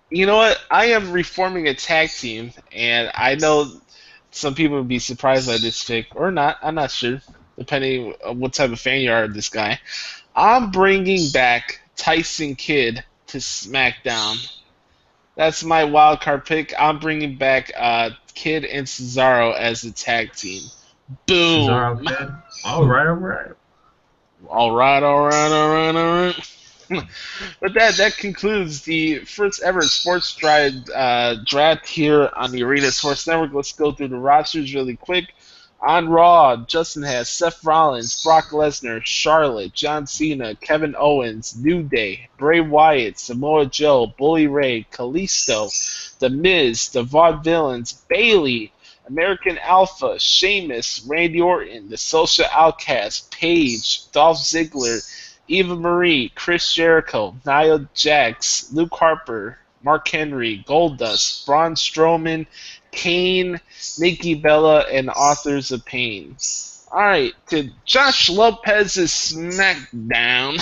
You know what? I am reforming a tag team, and I know some people would be surprised by this pick, or not. I'm not sure, depending on what type of fan you are of this guy. I'm bringing back Tyson Kidd to SmackDown. That's my wild card pick. I'm bringing back Kidd and Cesaro as the tag team. Boom. Cesaro Kidd. All right. But that concludes the first ever Sports draft here on the Arena Sports Network. Let's go through the rosters really quick. On Raw, Justin has Seth Rollins, Brock Lesnar, Charlotte, John Cena, Kevin Owens, New Day, Bray Wyatt, Samoa Joe, Bully Ray, Kalisto, The Miz, the Vaudevillains, Bayley, American Alpha, Sheamus, Randy Orton, The Social Outcast, Paige, Dolph Ziggler, Eva Marie, Chris Jericho, Nia Jax, Luke Harper, Mark Henry, Goldust, Braun Strowman, Kane, Nikki Bella, and Authors of Pain. Alright, to Josh Lopez's SmackDown,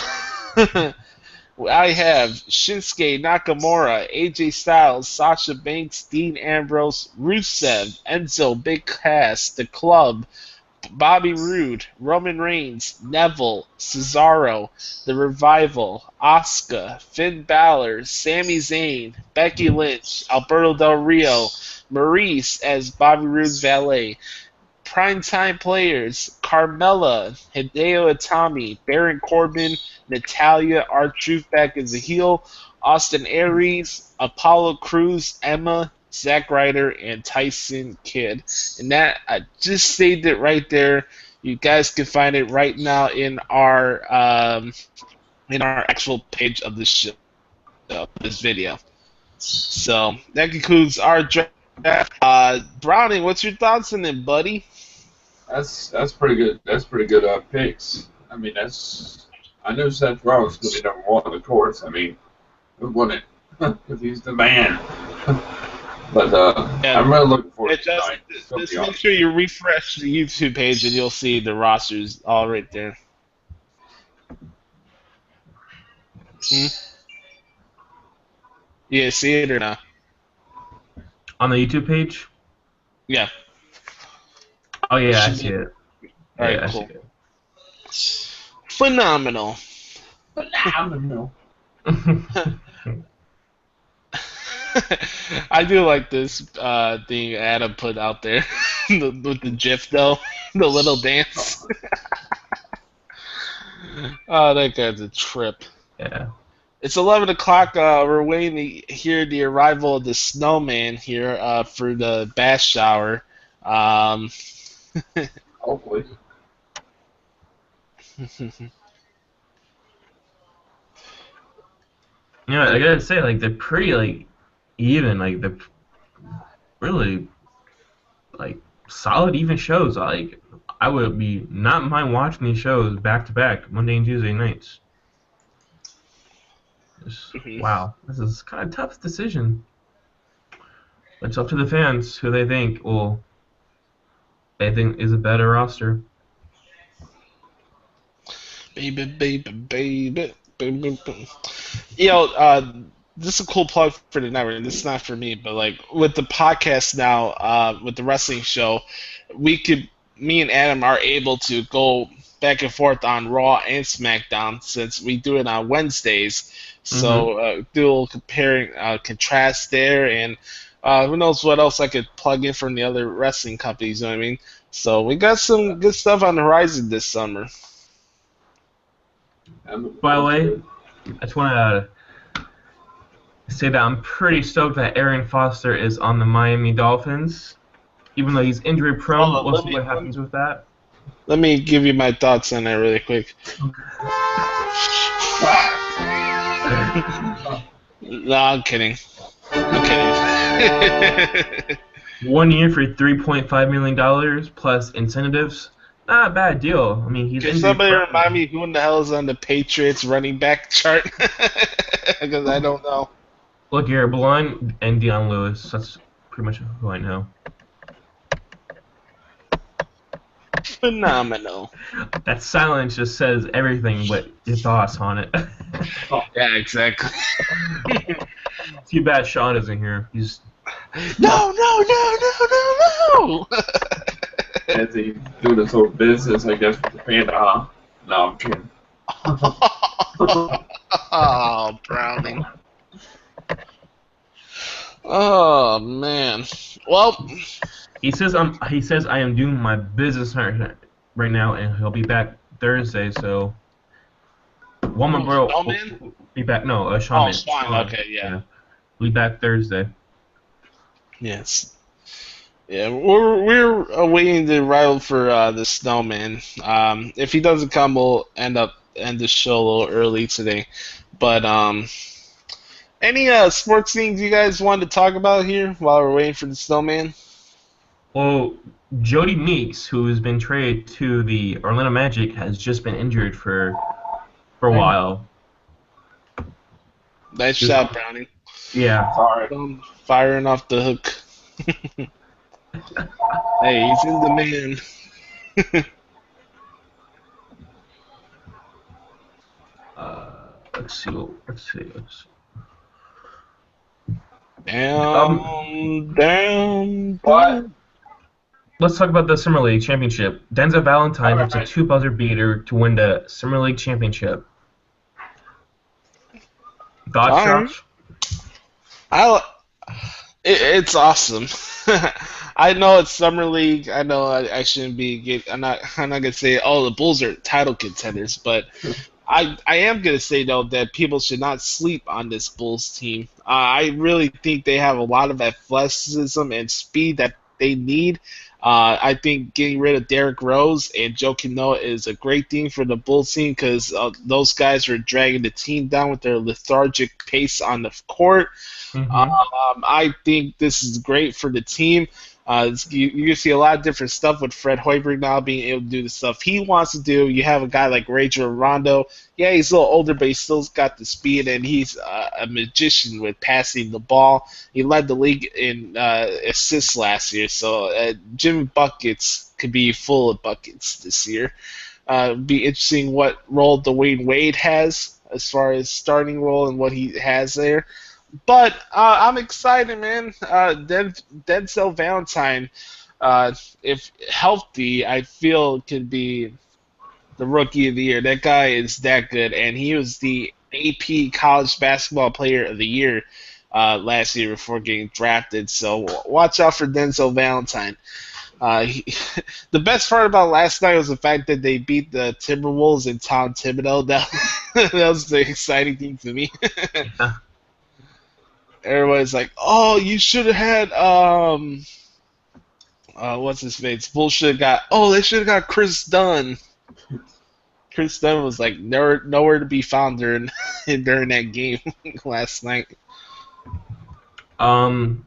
I have Shinsuke Nakamura, AJ Styles, Sasha Banks, Dean Ambrose, Rusev, Enzo, Big Cass, The Club, Bobby Roode, Roman Reigns, Neville, Cesaro, The Revival, Asuka, Finn Balor, Sami Zayn, Becky Lynch, Alberto Del Rio, Maurice as Bobby Roode's valet. Primetime players: Carmella, Hideo Itami, Baron Corbin, Natalya, R-Truth back as a heel, Austin Aries, Apollo Crews, Emma, Zack Ryder, and Tyson Kidd. And that, I just stated it right there. You guys can find it right now in our actual page of this show, this video. So that concludes our draft. Browning, what's your thoughts on it, buddy? That's pretty good. That's pretty good picks. I mean, I knew Seth Rollins was going to be number one, of course. I mean, who wouldn't? Because he's the man. But I'm really looking forward to tonight. Just make sure you refresh the YouTube page and you'll see the rosters all right there. Yeah, see it or not? On the YouTube page? Yeah. Oh, yeah, I see it. All right, cool. Phenomenal. I do like this thing Adam put out there with the GIF, though. The little dance. Oh, that guy's a trip. Yeah. It's 11 o'clock. We're waiting to hear the arrival of the snowman here for the bath shower. Hopefully. Yeah, I gotta say, they're pretty, even, they're really, solid, even shows. I would be not mind watching these shows back to back, Monday and Tuesday nights. Wow, this is kind of tough decision. It's up to the fans who they think is a better roster. Baby. This is a cool plug for the network. This is not for me, but with the podcast now, with the wrestling show, me and Adam are able to go back and forth on Raw and SmackDown since we do it on Wednesdays. So do a little comparing, contrast there, and who knows what else I could plug in from the other wrestling companies. You know what I mean? So we got some good stuff on the horizon this summer. By the way, I just want to say that I'm pretty stoked that Arian Foster is on the Miami Dolphins, even though he's injury prone. Hold on, We'll see what happens with that. let me give you my thoughts on that really quick. No, I'm kidding. I'm kidding. 1 year for $3.5 million plus incentives. Not a bad deal. I mean, he's Can injury somebody prone. remind me who in the hell is on the Patriots running back chart? Because I don't know. Look, Garrett Blount and Deion Lewis. That's pretty much who I know. Phenomenal. That silence just says everything, but your thoughts on it. Yeah, exactly. Too bad Sean isn't here. He's No. As he do this whole business, I guess, with the panda, huh? No, I'm kidding. Oh, Browning. Oh man. Well, he says I am doing my business right now, and he'll be back Thursday. So one more bro will be back. No, Sean. Oh, Sean. Okay, yeah. We'll be back Thursday. Yes. Yeah, we're awaiting the arrival for the snowman. If he doesn't come, we'll end the show a little early today. But any sports things you guys want to talk about here while we're waiting for the snowman? Well, Jody Meeks, who has been traded to the Orlando Magic, has just been injured for a while. Nice shot, Browning. Yeah. Sorry. Firing off the hook. Hey, he's in demand. Let's see. Down. What? Let's talk about the Summer League Championship. Denzel Valentine hits a 2-buzzer beater to win the Summer League Championship. Thoughts, Josh? It's awesome. I know it's summer league. I know I shouldn't be. I'm not gonna say, oh, the Bulls are title contenders, but I am gonna say though that people should not sleep on this Bulls team. I really think they have a lot of athleticism and speed that they need. I think getting rid of Derrick Rose and Joakim Noah is a great thing for the Bulls team because those guys are dragging the team down with their lethargic pace on the court. I think this is great for the team. You can see a lot of different stuff with Fred Hoiberg now being able to do the stuff he wants to do. You have a guy like Rajon Rondo. Yeah, he's a little older, but he's still got the speed, and he's a magician with passing the ball. He led the league in assists last year, so Jimmy Buckets could be full of buckets this year. Be interesting what role Dwayne Wade has as far as starting role and what he has there. But I'm excited, man. Denzel Valentine, if healthy, I feel could be the rookie of the year. That guy is that good, and he was the AP College Basketball Player of the Year last year before getting drafted. So watch out for Denzel Valentine. The best part about last night was the fact that they beat the Timberwolves and Tom Thibodeau. That was the exciting thing for me. Everybody's like, "Oh, you should have had what's his face? Bullshit got. Oh, they should have got Chris Dunn. Chris Dunn was like nowhere to be found during that game last night. When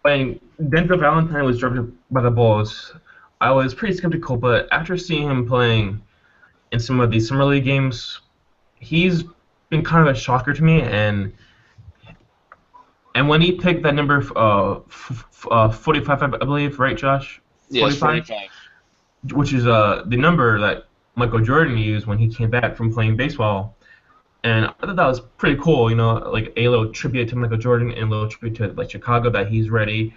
Denzel Valentine was drafted by the Bulls, I was pretty skeptical, but after seeing him playing in some of these Summer League games, he's been kind of a shocker to me, and when he picked that number 45, I believe, right, Josh? Yes, 45. Which is the number that Michael Jordan used when he came back from playing baseball. And I thought that was pretty cool, like a little tribute to Michael Jordan and a little tribute to like Chicago that he's ready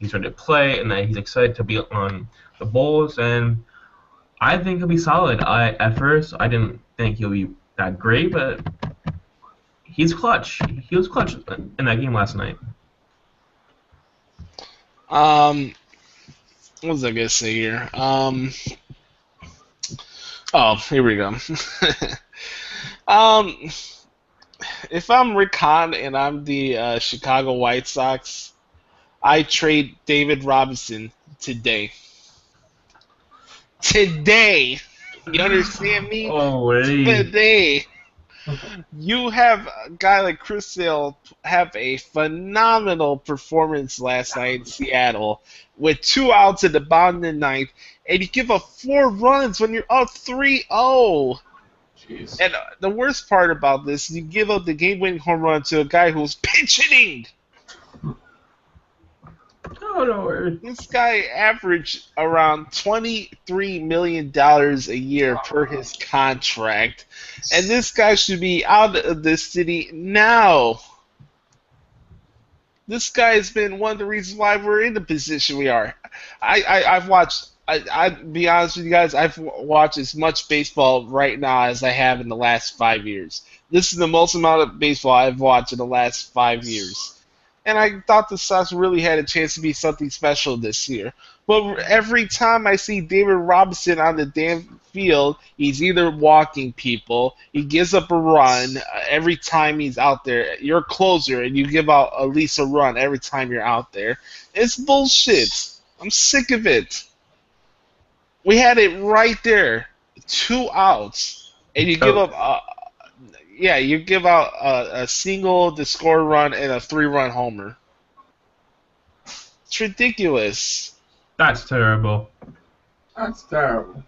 to play and that he's excited to be on the Bulls. And I think he'll be solid. At first I didn't think he'll be that great, but he's clutch. He was clutch in that game last night. What was I gonna say here? Here we go. if I'm Rick Hahn and I'm the Chicago White Sox, I trade David Robinson today. Today. You understand me? Oh, wait. Today. You have a guy like Chris Sale have a phenomenal performance last night in Seattle with 2 outs at the bottom of the ninth, and you give up 4 runs when you're up 3-0. Jeez. And the worst part about this is you give up the game-winning home run to a guy who's pinch hitting. Oh, no worries. This guy averaged around $23 million a year per his contract. And this guy should be out of this city now. This guy has been one of the reasons why we're in the position we are. I've watched, I'll be honest with you guys, I've watched as much baseball right now as I have in the last 5 years. This is the most amount of baseball I've watched in the last 5 years. And I thought the Sox really had a chance to be something special this year. But every time I see David Robinson on the damn field, he's either walking people, he gives up a run every time he's out there. You're a closer, and you give out at least a run every time you're out there. It's bullshit. I'm sick of it. We had it right there. 2 outs. And you give up... you give out a single to score run and a 3-run homer. It's ridiculous. That's terrible. That's terrible.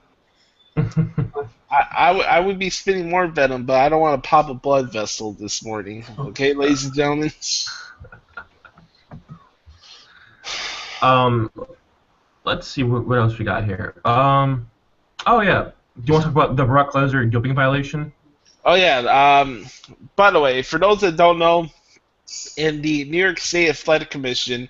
I would be spitting more venom, but I don't want to pop a blood vessel this morning. Okay, ladies and gentlemen? Let's see what else we got here. Oh, yeah. Do you want to talk about the Brock Lesnar doping violation? Oh, yeah. By the way, for those that don't know, in the New York State Athletic Commission,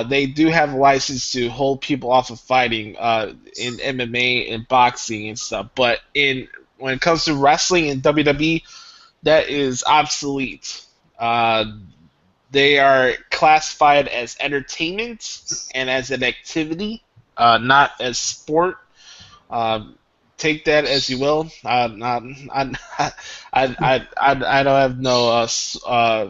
they do have a license to hold people off of fighting in MMA and boxing and stuff. But when it comes to wrestling and WWE, that is obsolete. They are classified as entertainment and as an activity, not as sport. Take that as you will. I don't have no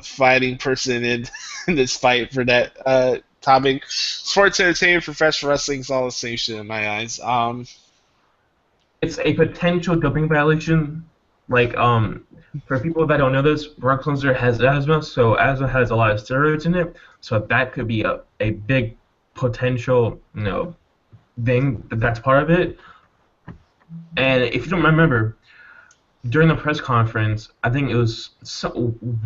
fighting person in this fight for that topic. Sports entertainment, professional wrestling is all the same shit in my eyes. It's a potential doping violation. Like, for people that don't know this, Brock Lesnar has asthma, so asthma has a lot of steroids in it. So that could be a big potential, thing that's part of it. And if you don't remember, during the press conference, I think it was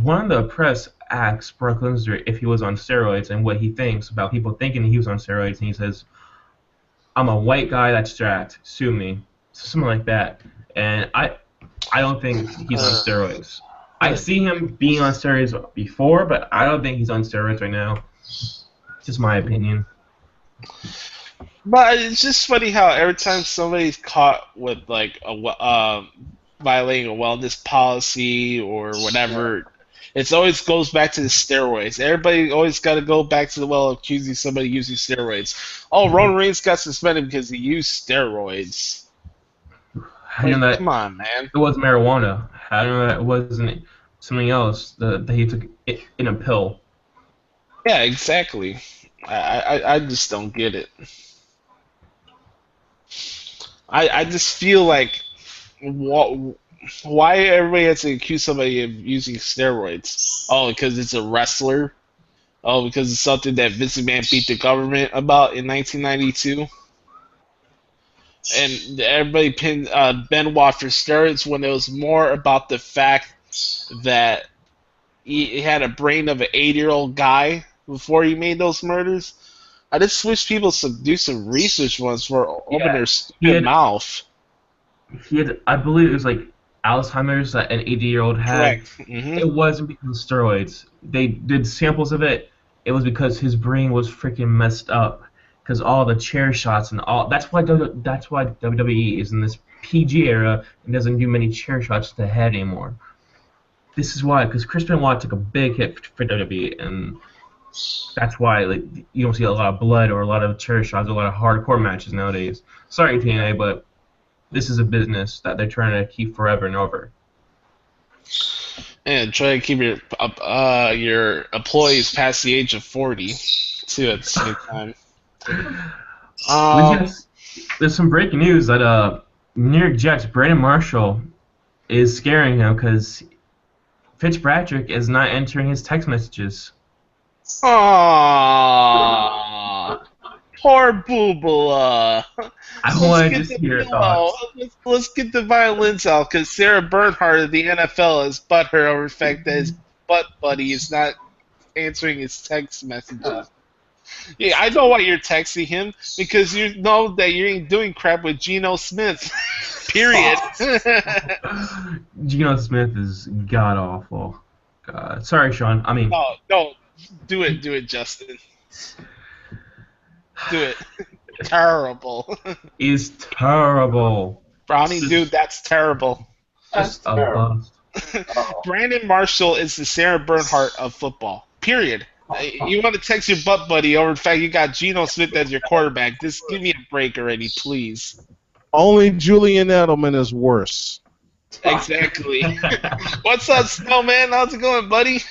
one of the press asked Brock Lesnar if he was on steroids and what he thinks about people thinking he was on steroids, and he says, "I'm a white guy that's jacked. Sue me," something like that. And I don't think he's on steroids. I see him being on steroids before, but I don't think he's on steroids right now. It's just my opinion. But it's just funny how every time somebody's caught with like violating a wellness policy or whatever, it always goes back to the steroids. Everybody always got to go back to the well accusing somebody using steroids. Oh, Roman Reigns got suspended because he used steroids. Come on, man. It was marijuana. I don't know that it wasn't something else that he took in a pill. Yeah, exactly. I just don't get it. I just feel like why everybody has to accuse somebody of using steroids? Oh, because it's a wrestler? Oh, because it's something that Vince McMahon beat the government about in 1992? And everybody pinned Benoit for steroids when it was more about the fact that he had a brain of an 80-year-old guy before he made those murders. I just wish people should do some research once for open their stupid mouth. He had, I believe it was like Alzheimer's that an 80-year-old had. Correct. Mm-hmm. It wasn't because of steroids. They did samples of it. It was because his brain was freaking messed up. Because all the chair shots and all. That's why WWE is in this PG era and doesn't do many chair shots to the head anymore. This is why, because Chris Benoit took a big hit for WWE, and that's why you don't see a lot of blood or a lot of chair shots or a lot of hardcore matches nowadays. Sorry, TNA, but this is a business that they're trying to keep forever and over. And try to keep your employees past the age of 40 too at the same time. There's some breaking news that New York Jets Brandon Marshall is scaring him because Fitzpatrick is not entering his text messages. Aww, poor Boobala. I wanted to hear your thoughts. Let's get the violins out because Sarah Bernhardt of the NFL is butthurt over the fact that his butt buddy is not answering his text messages. Yeah, I know why you're texting him because you know that you ain't doing crap with Geno Smith. Period. Geno Smith is god awful. God. Sorry, Sean. I mean, no, do it, Justin. Do it. Terrible. He's terrible. Brownie, dude, that's terrible. That's terrible. Brandon Marshall is the Sarah Bernhardt of football. Period. You want to text your butt buddy over the fact you got Geno Smith as your quarterback. Just give me a break already, please. Only Julian Edelman is worse. Exactly. What's up, Snowman? How's it going, buddy?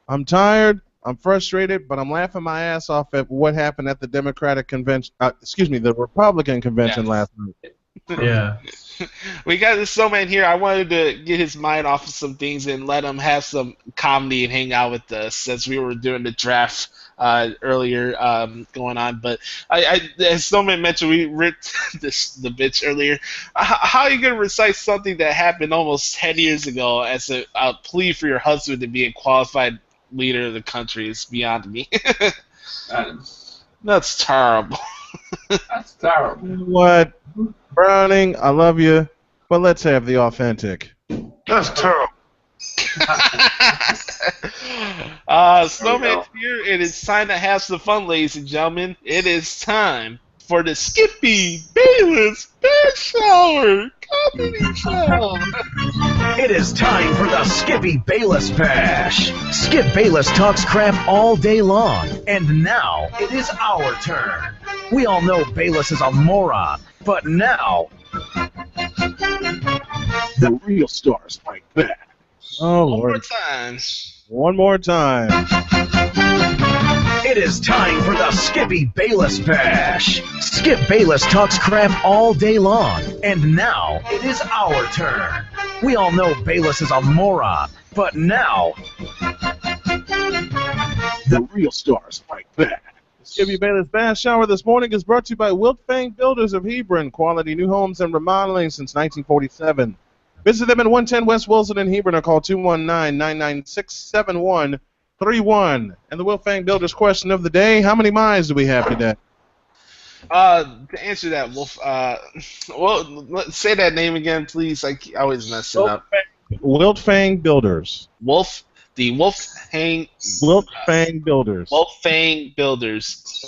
I'm tired. I'm frustrated, but I'm laughing my ass off at what happened at the Democratic convention. The Republican convention last night. Yeah. We got this Snowman here. I wanted to get his mind off of some things and let him have some comedy and hang out with us since we were doing the draft earlier going on. But as Snowman mentioned, we ripped the bitch earlier. How are you going to recite something that happened almost 10 years ago as a plea for your husband to be a qualified leader of the country? Is beyond me. That's terrible. That's terrible. You know what? Browning, I love you, but let's have the authentic. That's terrible. Snowman's here. It is time to have some fun, ladies and gentlemen. It is time for the Skippy Bayless Bash Hour comedy show. It is time for the Skippy Bayless Bash. Skip Bayless talks crap all day long, and now it is our turn. We all know Bayless is a moron, but now the real stars fight back. Oh, One Lord. more time. One more time. It is time for the Skippy Bayless Bash. Skip Bayless talks crap all day long, and now it is our turn. We all know Bayless is a moron, but now the real stars fight back. Skippy Bayless Bash Shower this morning is brought to you by Wiltfang Builders of Hebron, quality new homes and remodeling since 1947. Visit them at 110 West Wilson in Hebron or call 219-996-7131. And the Wiltfang Builders question of the day, how many miles do we have today? To answer that, Wolf, let's say that name again, please. I always mess it up. Wiltfang Builders. Wiltfang Builders. Wiltfang Builders.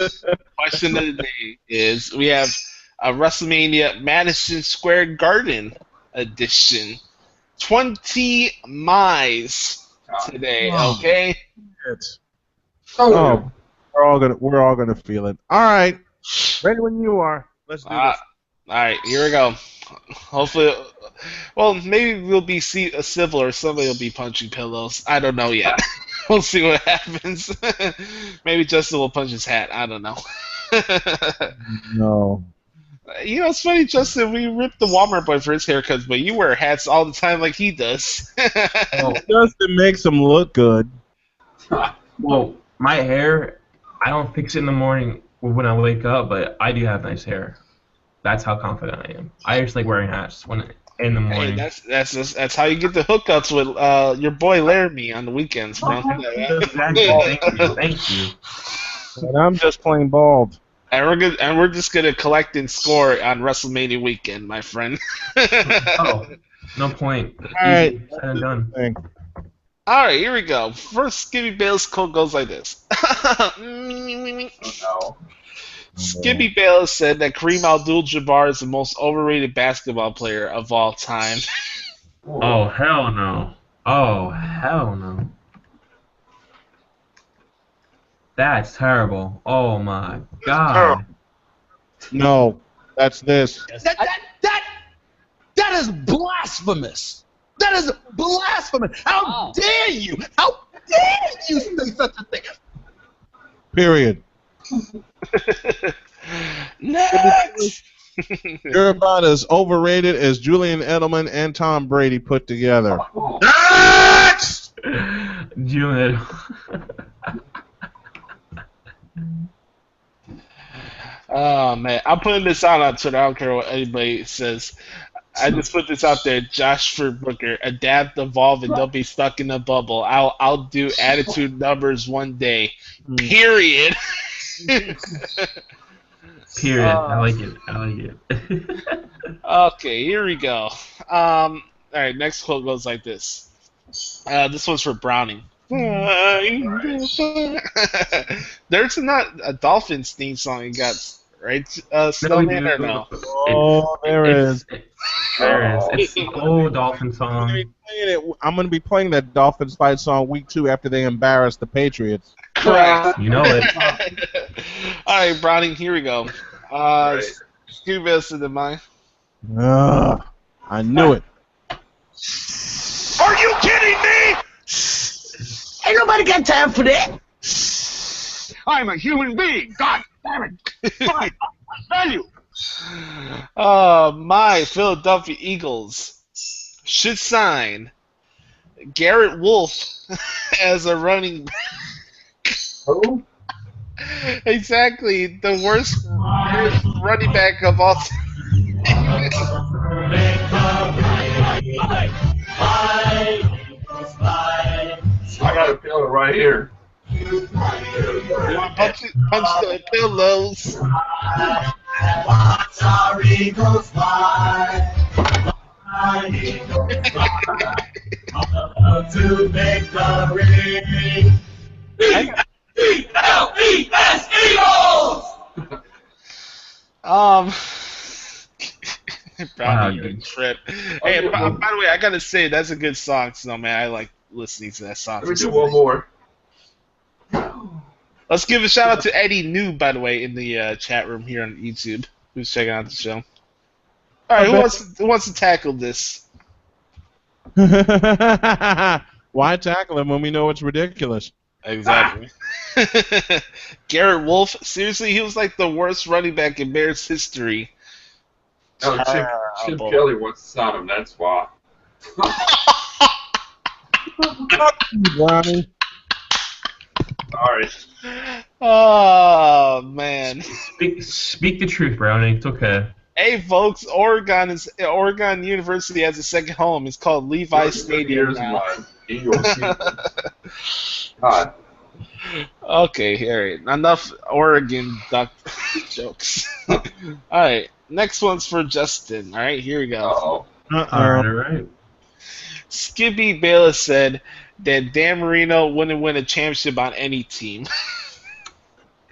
Question of the day is: we have a WrestleMania Madison Square Garden edition, 20 miles today. Okay. Oh, we're all gonna feel it. All right, ready when you are. Let's do this. All right, here we go. Hopefully, well, maybe we'll be civil or somebody will be punching pillows. I don't know yet. We'll see what happens. Maybe Justin will punch his hat. I don't know. No. You know, it's funny, Justin. We ripped the Walmart boy for his haircuts, but you wear hats all the time like he does. Justin makes him look good. Well, my hair, I don't fix it in the morning when I wake up, but I do have nice hair. That's how confident I am. I just like wearing hats in the morning. Hey, that's how you get the hookups with your boy Laramie on the weekends, bro. Thank you. And I'm just plain bald. And we're just gonna collect and score on WrestleMania weekend, my friend. Oh, no point. All right, done. All right, here we go. First, Skippy Bayless quote goes like this. No. Skippy Bayless said that Kareem Abdul-Jabbar is the most overrated basketball player of all time. Oh, hell no. Oh, hell no. That's terrible. Oh, my God. No, that's this. That is blasphemous. That is blasphemous. How dare you? How dare you say such a thing? Period. Next. You're about as overrated as Julian Edelman and Tom Brady put together. Next! Julian. Oh man, I'm putting this out on Twitter. I don't care what anybody says. I just put this out there. Josh Booker, adapt, evolve, and don't be stuck in a bubble. I'll do attitude numbers one day. Period. Period. I like it. I like it. Okay, here we go. All right, next quote goes like this. This one's for Browning. There's not a Dolphins theme song you got, right, Snowman, or no? Oh, there is. There is. It's an old Dolphin song. I'm going to be playing that Dolphins fight song week 2 after they embarrass the Patriots. Correct. You know it. All right, Browning, here we go. Give us the mind. I knew it. Are you kidding me? Ain't nobody got time for that. I'm a human being. God damn it. Fine. Value. My Philadelphia Eagles should sign Garrett Wolf as a running back. Who? Exactly, the worst running back of all time. I got a feeling right here. Punch the pillows. To make the ring. E-L-E-S Eagles! Probably Wow, a trip. Hey, by the way, I gotta say that's a good song, so man, I like listening to that song. Let me do one more. Let's give a shout out to Eddie New, by the way, in the chat room here on YouTube, who's checking out the show. All right, who wants to tackle this? Why tackle him when we know it's ridiculous? Exactly. Garrett Wolf, seriously, he was like the worst running back in Bears history. No, Chip Kelly wants to sign him, that's why. Ronnie. Sorry. Oh man. Speak the truth, Brownie. It's okay. Hey folks, Oregon University has a second home. It's called Levi Stadium now. God. Okay, all right. Enough Oregon Duck jokes. All right, next one's for Justin. All right, here we go. All right. Skippy Bayless said that Dan Marino wouldn't win a championship on any team.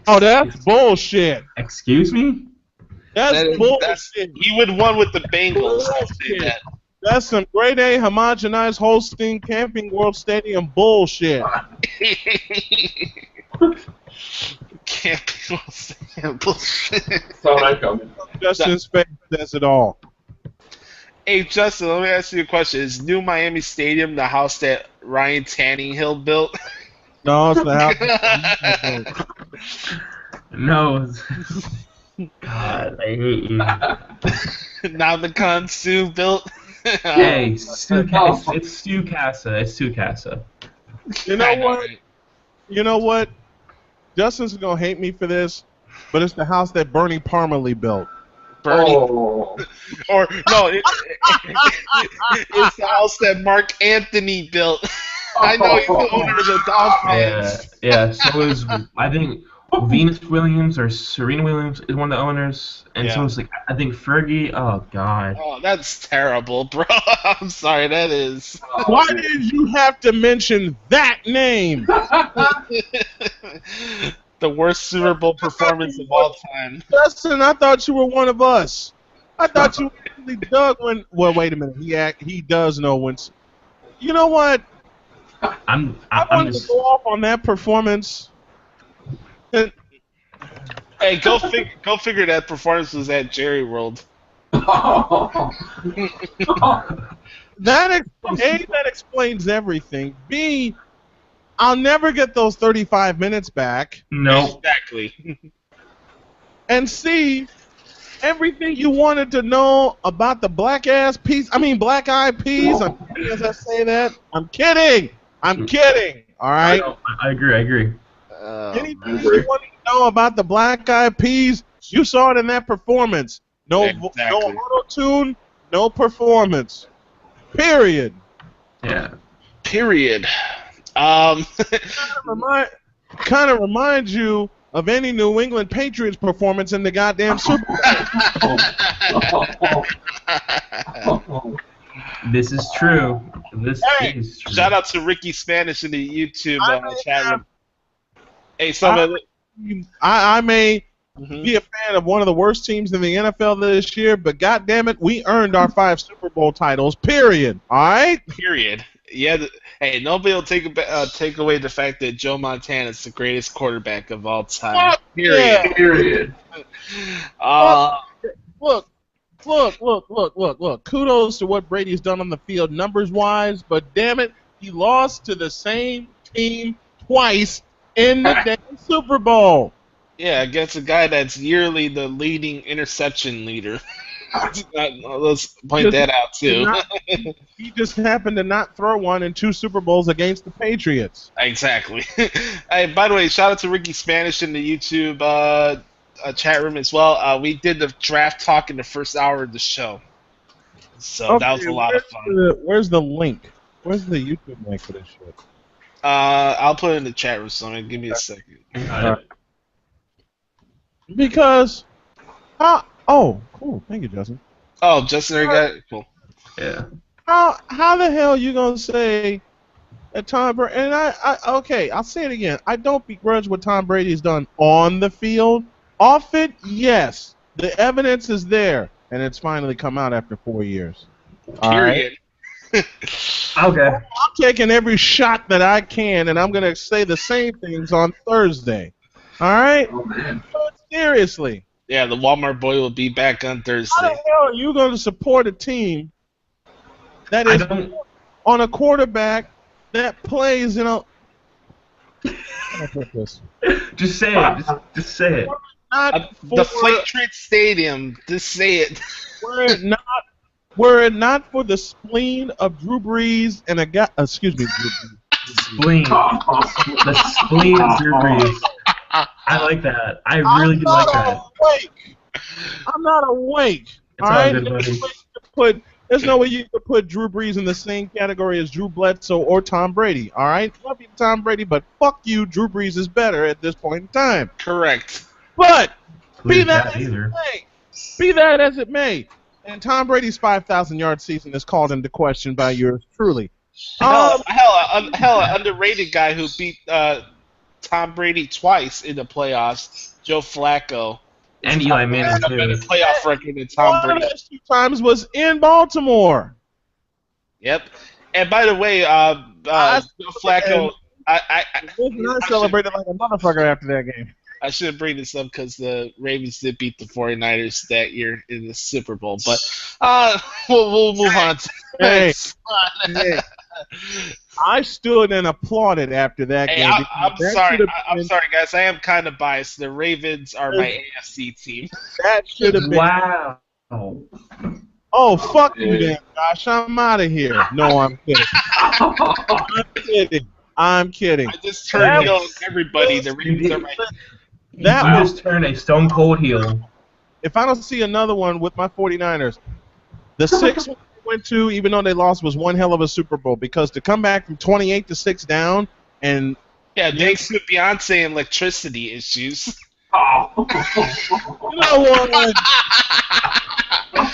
Oh, that's bullshit. Excuse me? That's bullshit. He would have won with the Bengals. I'll say that. That's some grade A homogenized Holstein Camping World Stadium bullshit. Camping World Stadium bullshit. Saw that coming. Justin's face says it all. Hey, Justin, let me ask you a question. Is New Miami Stadium the house that Ryan Tannehill built? No, it's the house. No. God, I hate you. Now the Sue built? Hey, it's Stu Casa. It's Stu Casa. You know what? You know what? Justin's gonna hate me for this, but it's the house that Bernie Parmalee built. Bernie, Oh. or no, it's the house that Mark Anthony built. I know he's the owner of the Dolphins. Yeah. So is I think Venus Williams or Serena Williams is one of the owners, and so it's like I think Fergie. Oh God. Oh, that's terrible, bro. I'm sorry, that is. Why did you have to mention that name? The worst Super Bowl performance of all time. Justin, I thought you were one of us. I thought you actually dug when. Well, wait a minute. He does know when. You know what? I wanted to go off on that performance. Hey, go figure that performance was at Jerry World. that explains everything. B, I'll never get those 35 minutes back. No. Exactly. And C, everything you wanted to know about the black eyed peas. I'm kidding as I say that. I'm kidding. All right. I agree. Anything you wanted to know about the black eyed peas, you saw it in that performance. No auto tune, no performance. Period. Yeah. Period. Kind of reminds you of any New England Patriots performance in the goddamn Super Bowl. This is true. This is true. Shout out to Ricky Spanish in the YouTube chat room. Hey, I may be a fan of one of the worst teams in the NFL this year, but goddamn it, we earned our 5 Super Bowl titles. Period. All right. Period. Yeah. Hey, nobody will take away the fact that Joe Montana is the greatest quarterback of all time. Period. Yeah. Period. Look. Kudos to what Brady's done on the field numbers-wise, but damn it, he lost to the same team twice in the damn Super Bowl. Yeah, against a guy that's yearly the leading interception leader. Let's point that out, too. He just happened to not throw one in 2 Super Bowls against the Patriots. Exactly. Hey, by the way, shout out to Ricky Spanish in the YouTube chat room as well. We did the draft talk in the first hour of the show. So that was a lot of fun. Where's the link? Where's the YouTube link for this shit? I'll put it in the chat room, so give me a second. Because, oh, cool. Thank you, Justin. Oh, Justin, there you got it? Cool. Yeah. How the hell you gonna say that Tom Brady? And okay, I'll say it again. I don't begrudge what Tom Brady's done on the field. Off it, yes. The evidence is there, and it's finally come out after 4 years. Period. Right? Okay. I'm taking every shot that I can, and I'm gonna say the same things on Thursday. All right? Oh, man. Seriously. Yeah, the Walmart boy will be back on Thursday. How the hell are you going to support a team that is on a quarterback that plays in a... Just say it. Just say it. The Flake Trade Stadium. Just say it. Were it not for the spleen of Drew Brees and a guy... excuse me, Drew Brees. Spleen. The spleen of Drew Brees. I like that. I really do like that. I'm not awake. It's all good, buddy. There's no way you could put Drew Brees in the same category as Drew Bledsoe or Tom Brady. All right, love you, Tom Brady, but fuck you. Drew Brees is better at this point in time. Correct. But be that as it may, and Tom Brady's 5,000-yard season is called into question by yours truly. Hell, an underrated guy who beat Tom Brady twice in the playoffs, Joe Flacco. And Eli Manning, too. Better playoff record than Tom Brady. One of those 2 times was in Baltimore. Yep. And by the way, Joe Flacco... I celebrated like a motherfucker after that game. I shouldn't bring this up because the Ravens did beat the 49ers that year in the Super Bowl. But we'll move on. Hey. I stood and applauded after that game. I'm sorry, guys. I am kind of biased. The Ravens are my AFC team. That should have been. Wow. Oh, fuck you then, Josh. I'm out of here. No, I'm kidding. I'm kidding. I just turned heel on everybody. The Ravens are my... That just turned a stone cold heel. If I don't see another one with my 49ers, the 6th one we went to, even though they lost, was one hell of a Super Bowl, because to come back from 28-6 down and... Yeah, thanks to Beyonce and electricity issues. Oh. You know what?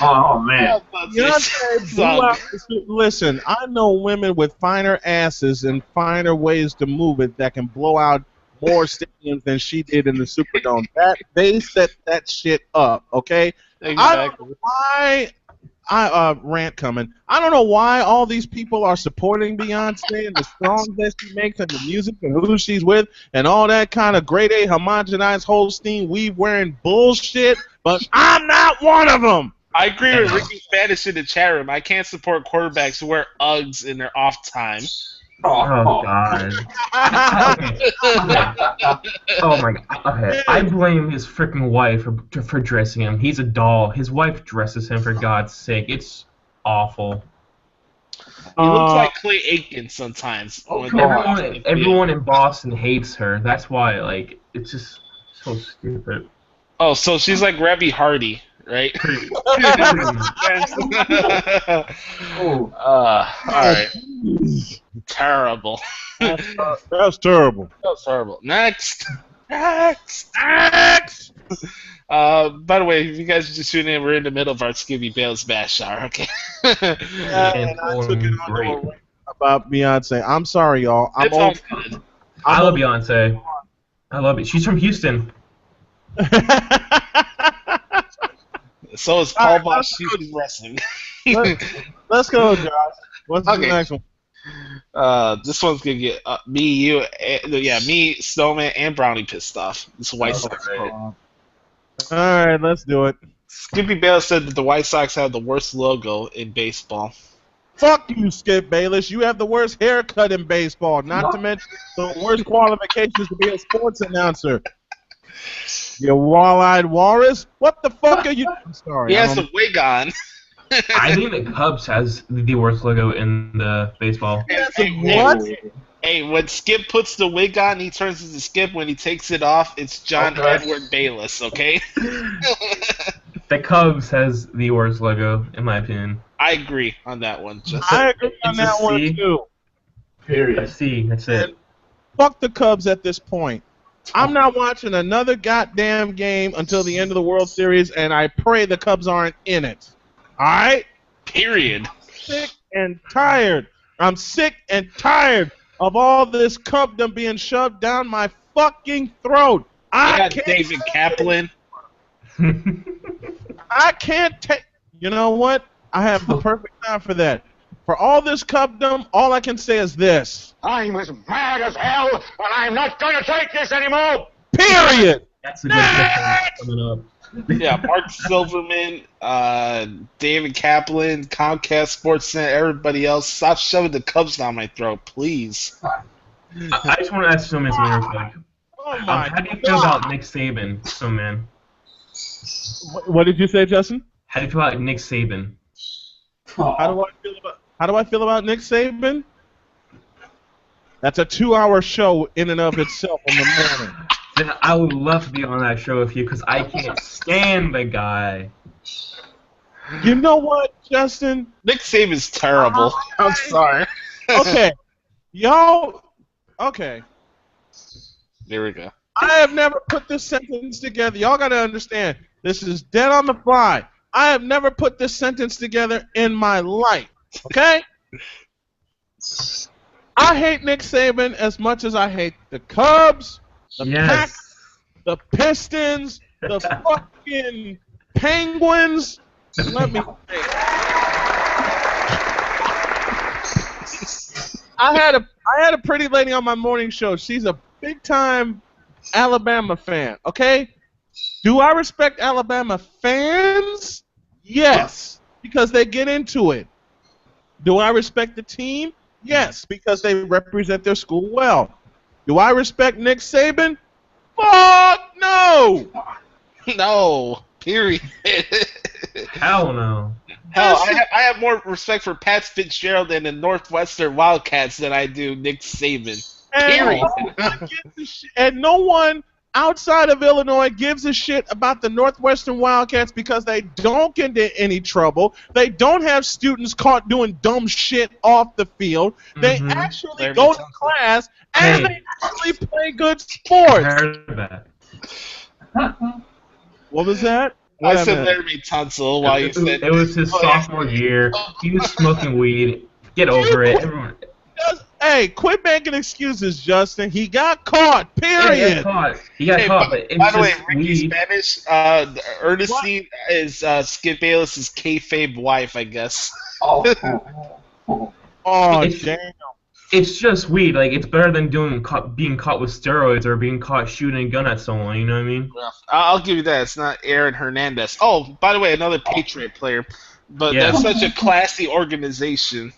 Oh, man. Beyonce blew out listen, I know women with finer asses and finer ways to move it that can blow out more stadiums than she did in the Superdome. They set that shit up, okay? Exactly. I don't know why rant coming. I don't know why all these people are supporting Beyonce and the songs that she makes and the music and who she's with and all that kind of grade A homogenized Holstein weave wearing bullshit, but I'm not one of them. I agree with Ricky Spanish in the chat room. I can't support quarterbacks who wear Uggs in their off time. Oh God. Okay. Oh my God. Okay. I blame his freaking wife for dressing him. He's a doll. His wife dresses him, for God's sake. It's awful. He looks like Clay Aiken sometimes. Everyone in Boston hates her. That's why, like, it's just so stupid. Oh, so she's like Rebby Hardy, right? All right. Terrible. That's terrible. That's terrible. Next. By the way, if you guys are just tuning in, we're in the middle of our Skippy Bayless Bash hour, okay? And I took it on about Beyonce. I'm sorry, y'all. It's all good. I love Beyonce. I love it. She's from Houston. So is Paul Bosch shooting wrestling. Let's go, Josh. What's the next one? This one's gonna get me, you, me, Snowman, and Brownie pissed off. This White Sox. All right, let's do it. Skippy Bayless said that the White Sox have the worst logo in baseball. Fuck you, Skip Bayless. You have the worst haircut in baseball, not to mention the worst qualifications to be a sports announcer. You wall-eyed walrus. What the fuck are you? I'm sorry. He has a wig on. I think the Cubs has the worst logo in the baseball. What? Hey, when Skip puts the wig on, he turns into Skip. When he takes it off, it's John Edward Bayless, okay? The Cubs has the worst logo, in my opinion. I agree on that one. I agree on that one, too. Period. A C, that's it. Fuck the Cubs at this point. I'm not watching another goddamn game until the end of the World Series, and I pray the Cubs aren't in it. All right? Period. Sick and tired. I'm sick and tired of all this Cubdom being shoved down my fucking throat. I got can't David Kaplan. I can't take. You know what? I have the perfect time for that. For all this Cubdom, all I can say is this. I'm as mad as hell, and I'm not going to take this anymore! Period! That's a good difference coming up. Yeah, Mark Silverman, David Kaplan, Comcast Sportsnet, everybody else. Stop shoving the Cubs down my throat, please. I just want to ask Snowman something real quick. Oh my How do you feel about Nick Saban, Snowman? What did you say, Justin? How do you feel about Nick Saban? How do I feel about Nick Saban? That's a 2-hour show in and of itself in the morning. Then I would love to be on that show with you because I can't stand the guy. You know what, Justin? Nick Saban's terrible. I'm sorry. Okay. Y'all, okay. There we go. I have never put this sentence together. Y'all got to understand, this is dead on the fly. I have never put this sentence together in my life. Okay? I hate Nick Saban as much as I hate the Cubs, the Pack, the Pistons, the fucking Penguins. Let me think. I had a pretty lady on my morning show. She's a big time Alabama fan. Okay? Do I respect Alabama fans? Yes, because they get into it. Do I respect the team? Yes, because they represent their school well. Do I respect Nick Saban? Fuck no! No. Period. Hell no. Hell, I have more respect for Pat Fitzgerald and the Northwestern Wildcats than I do Nick Saban. Period. And no one outside of Illinois gives a shit about the Northwestern Wildcats because they don't get into any trouble. They don't have students caught doing dumb shit off the field. They actually go to class and they actually play good sports. What was that? I said Larry Tunsil while you said it was his sophomore year. He was smoking weed. Get over it. Everyone. Hey, quit making excuses, Justin. He got caught. Period. He got caught. But by the way, Ricky Spanish, Ernestine is Skip Bayless's kayfabe wife, I guess. Oh damn. It's just weed. Like, it's better than being caught with steroids or being caught shooting a gun at someone. You know what I mean? Well, I'll give you that. It's not Aaron Hernandez. Oh, by the way, another Patriot player. But Yeah. that's such a classy organization.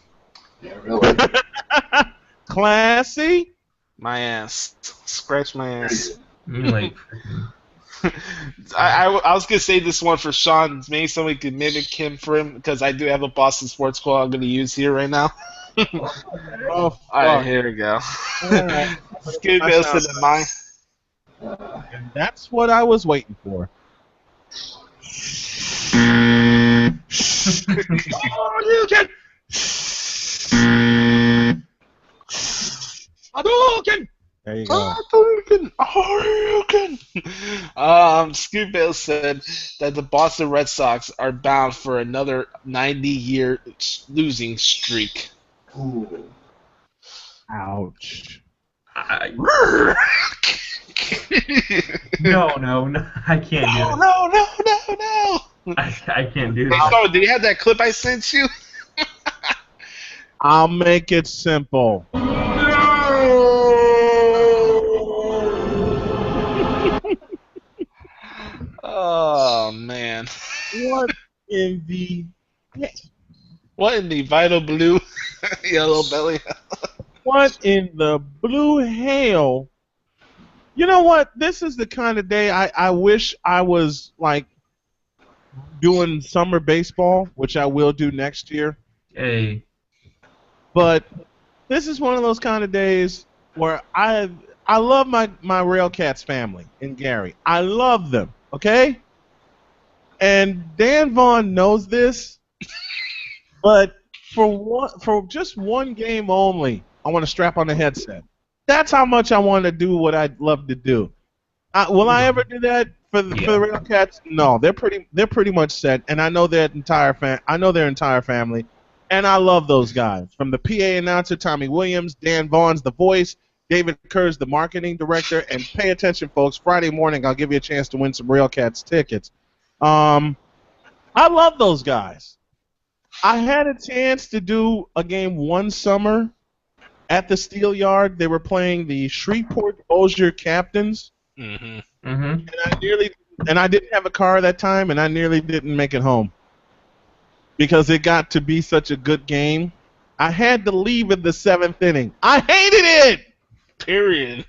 Yeah, really. Classy? My ass. Scratch my ass. Like, I was going to say this one for Sean. Maybe somebody could mimic him for him, because I do have a Boston sports quote I'm going to use here right now. Oh, All right, here we go. Scooby Wilson and mine. And that's what I was waiting for. Oh, you can. Hadouken! There you go. Hadouken! Scooby Bale said that the Boston Red Sox are bound for another 90-year losing streak. Ooh. Ouch. no, I can't do it. No. I can't do Hey, that. so, did you have that clip I sent you? I'll make it simple. Oh, man. What in the... What in the vital blue yellow belly? What in the blue hell? You know what? This is the kind of day I wish I was, like, doing summer baseball, which I will do next year. Hey. But this is one of those kind of days where I love my Railcats family in Gary. I love them, okay? And Dan Vaughn knows this, but for just one game only, I want to strap on the headset. That's how much I want to do what I'd love to do. Will I ever do that for the Railcats? No, they're pretty much set, and I know their entire family, and I love those guys. From the PA announcer Tommy Williams, Dan Vaughn's the voice, David Kerr's the marketing director, and pay attention, folks. Friday morning, I'll give you a chance to win some Railcats tickets. I love those guys. I had a chance to do a game one summer at the Steel Yard. They were playing the Shreveport Bossier Captains. Mm-hmm. And I didn't have a car at that time, and I nearly didn't make it home because it got to be such a good game. I had to leave in the 7th inning. I hated it. Period.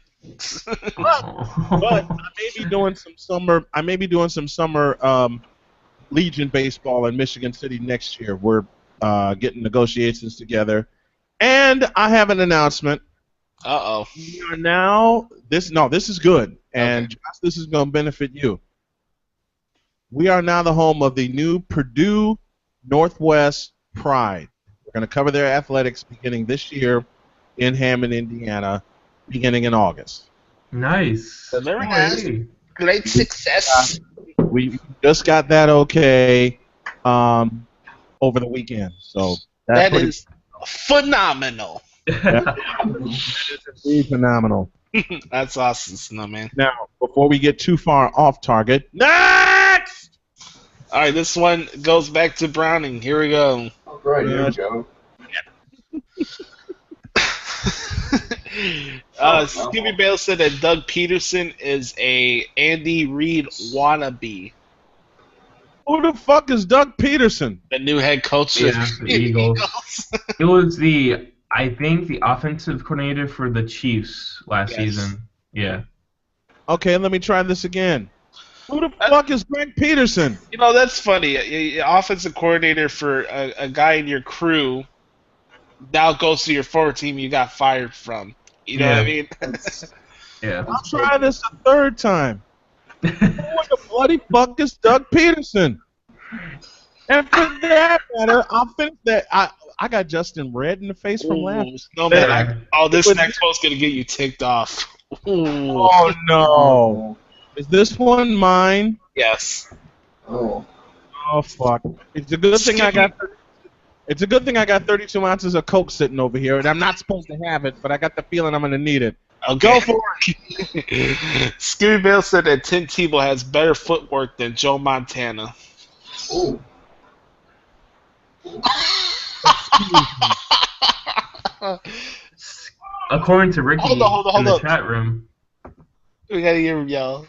But I may be doing some summer Legion baseball in Michigan City next year. We're getting negotiations together, and I have an announcement. Uh-oh. We are now this is good, and Okay. Josh, this is going to benefit you. We are now the home of the new Purdue Northwest Pride. We're going to cover their athletics beginning this year in Hammond, Indiana, beginning in August. Nice. Very nice. Great success. We just got that okay over the weekend, so That is phenomenal. pretty phenomenal. That's awesome, no, man. Now, before we get too far off target, next. All right, this one goes back to Browning. Here we go. All right, here we go. Scooby Bale said that Doug Peterson is a Andy Reid wannabe. Who the fuck is Doug Peterson? The new head coach of Yeah, the Eagles. It was I think the offensive coordinator for the Chiefs last season. Yeah. Okay, let me try this again. Who the fuck is Greg Peterson? You know, that's funny. Your offensive coordinator for a guy in your crew now goes to your former team you got fired from. You know what I mean? Yeah. I'll try this a third time. Who the bloody fuck is Doug Peterson? And for that matter, I'll finish that. I got Justin red in the face from laughing. No, man. This next one's going to get you ticked off. Ooh. Oh, no. Is this one mine? Yes. Oh. Oh, fuck. It's a good thing I got 32 ounces of Coke sitting over here, and I'm not supposed to have it, but I got the feeling I'm going to need it. Okay. Go for it. Scooby Bale said that Tim Tebow has better footwork than Joe Montana. Ooh. according to Ricky Hold in the on. chat room. We gotta hear him yell.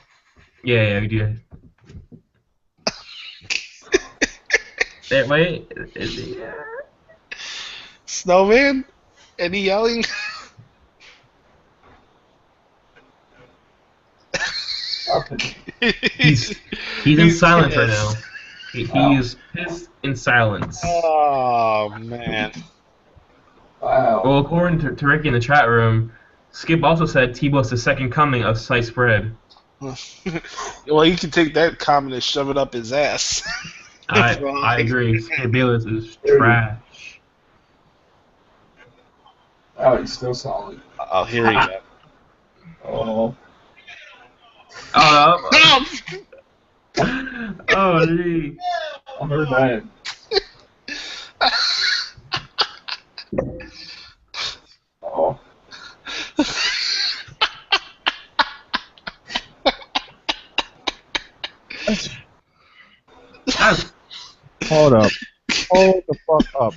Yeah, we do. Wait, is he? Snowman? Any yelling? He's in silence right now. He's pissed in silence. Oh man. Wow. Well, according to Ricky in the chat room, Skip also said Tebow's the second coming of sliced bread. Well, you can take that comment and shove it up his ass. I agree. Skip Bayless is trash. Oh, he's still solid. Oh, here we go. Oh. Oh, gee. I heard that. Oh. Hold up. Hold the fuck up.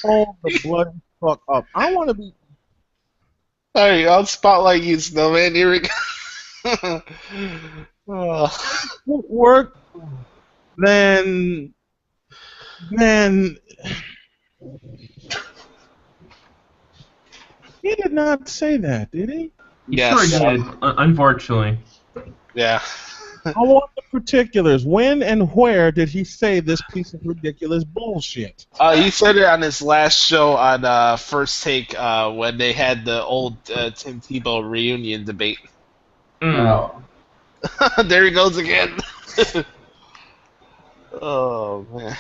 Hold the bloody fuck up. I want to be. Alright, I'll spotlight you, Snowman. Here we go. Work. Then. He did not say that, did he? Yes. Sure did, unfortunately. Yeah. I want the particulars. When and where did he say this piece of ridiculous bullshit? He said it on his last show on First Take when they had the old Tim Tebow reunion debate. No. There he goes again. Oh, man.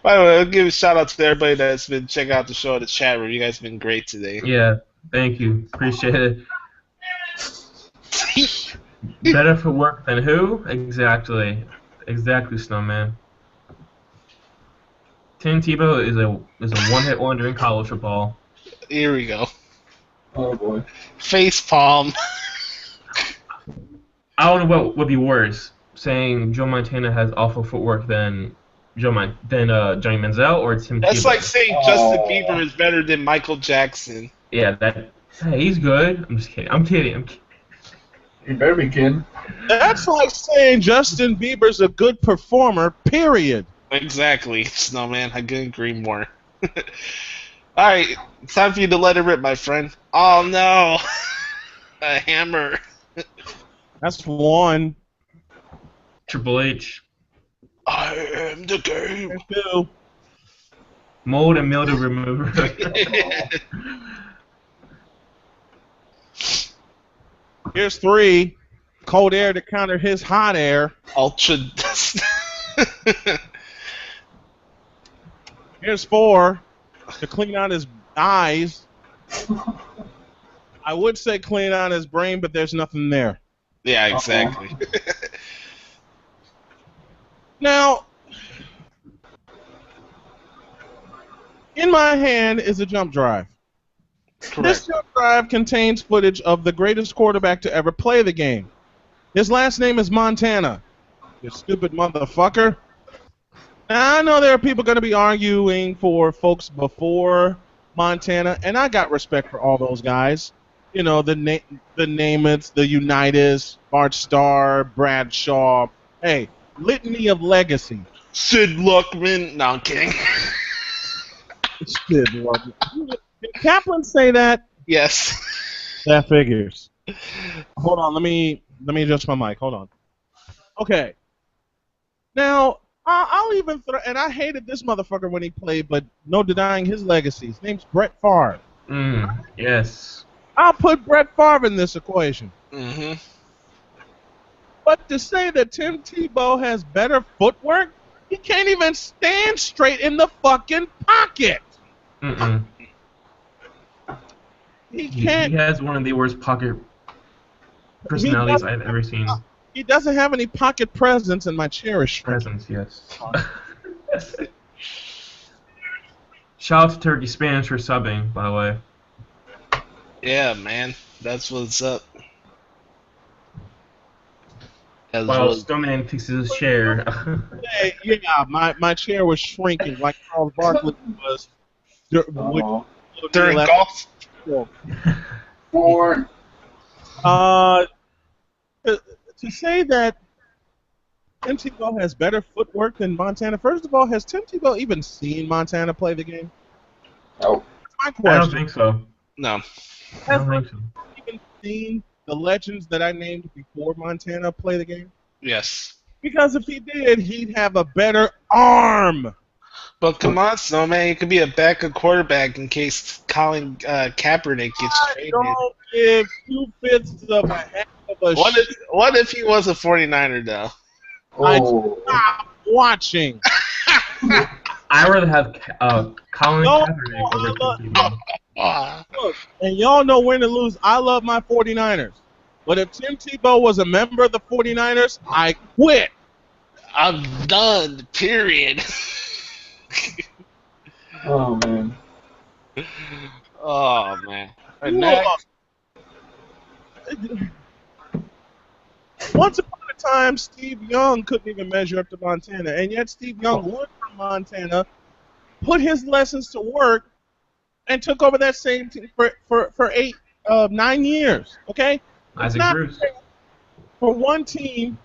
By the way, I'll give a shout out to everybody that's been checking out the show in the chat room. You guys have been great today. Yeah, thank you. Appreciate it. Better for work than who? Exactly. Exactly, Snowman. Tim Tebow is a one-hit wonder in college football. Here we go. Oh boy. Face palm. I don't know what would be worse, saying Joe Montana has awful footwork than Johnny Manziel or Tim Tebow. That's like saying Justin Bieber is better than Michael Jackson. Yeah, hey, he's good. I'm just kidding. I'm kidding. You better be kidding. That's like saying Justin Bieber's a good performer, period. Exactly, Snowman. I couldn't agree more. Alright, time for you to let it rip, my friend. Oh no! A hammer. That's one. Triple H. I am the game. There's two. Mold and mildew remover. Here's three. Cold air to counter his hot air. Ultra. Here's four. To clean out his eyes. I would say clean out his brain, but there's nothing there. Yeah, exactly. Now, in my hand is a jump drive. Correct. This jump drive contains footage of the greatest quarterback to ever play the game. His last name is Montana. You stupid motherfucker. Now, I know there are people going to be arguing for folks before Montana, and I got respect for all those guys. You know, the Namaths, the Unitas, Bart Starr, Bradshaw. Hey, litany of legacy. Sid Luckman. No, I'm kidding. Sid Luckman. Did Kaplan say that? Yes. That figures. Hold on, let me adjust my mic. Hold on. Okay. Now, I'll even throw, and I hated this motherfucker when he played, but no denying his legacy. His name's Brett Favre. Yes. I'll put Brett Favre in this equation. Mm-hmm. But to say that Tim Tebow has better footwork, he can't even stand straight in the fucking pocket. Mm-mm. He can't. He has one of the worst pocket personalities I've ever seen. He doesn't have any pocket presence, and my chair is shrinking. Presence, yes. Shout out to Turkey Spanish for subbing, by the way. Yeah, man. That's what's up. While Snowman fixes his chair. Hey, yeah, my chair was shrinking like Charles Barkley was during golf. Well, 4. to say that Tim Tebow has better footwork than Montana. First of all, has Tim Tebow even seen Montana play the game? Oh. That's my I question. don't think so. No. I don't think so. Even seen the legends that I named before Montana play the game? Yes. Because if he did, he'd have a better arm. But come on, Snowman, you could be a backup quarterback in case Colin Kaepernick gets I traded. don't give 2/5 of a half of a shit. What if he was a 49er, though? I Oh. stop watching. I'd rather have Colin No, Kaepernick over I love- Tim Tebow. Look, and y'all know win or lose, I love my 49ers. But if Tim Tebow was a member of the 49ers, I quit. I'm done, period. Oh, man. Oh, man. And Look, next, once upon a time, Steve Young couldn't even measure up to Montana, and yet Steve Young went from Montana, put his lessons to work, and took over that same team for 9 years. Okay, Isaac not Bruce. for one team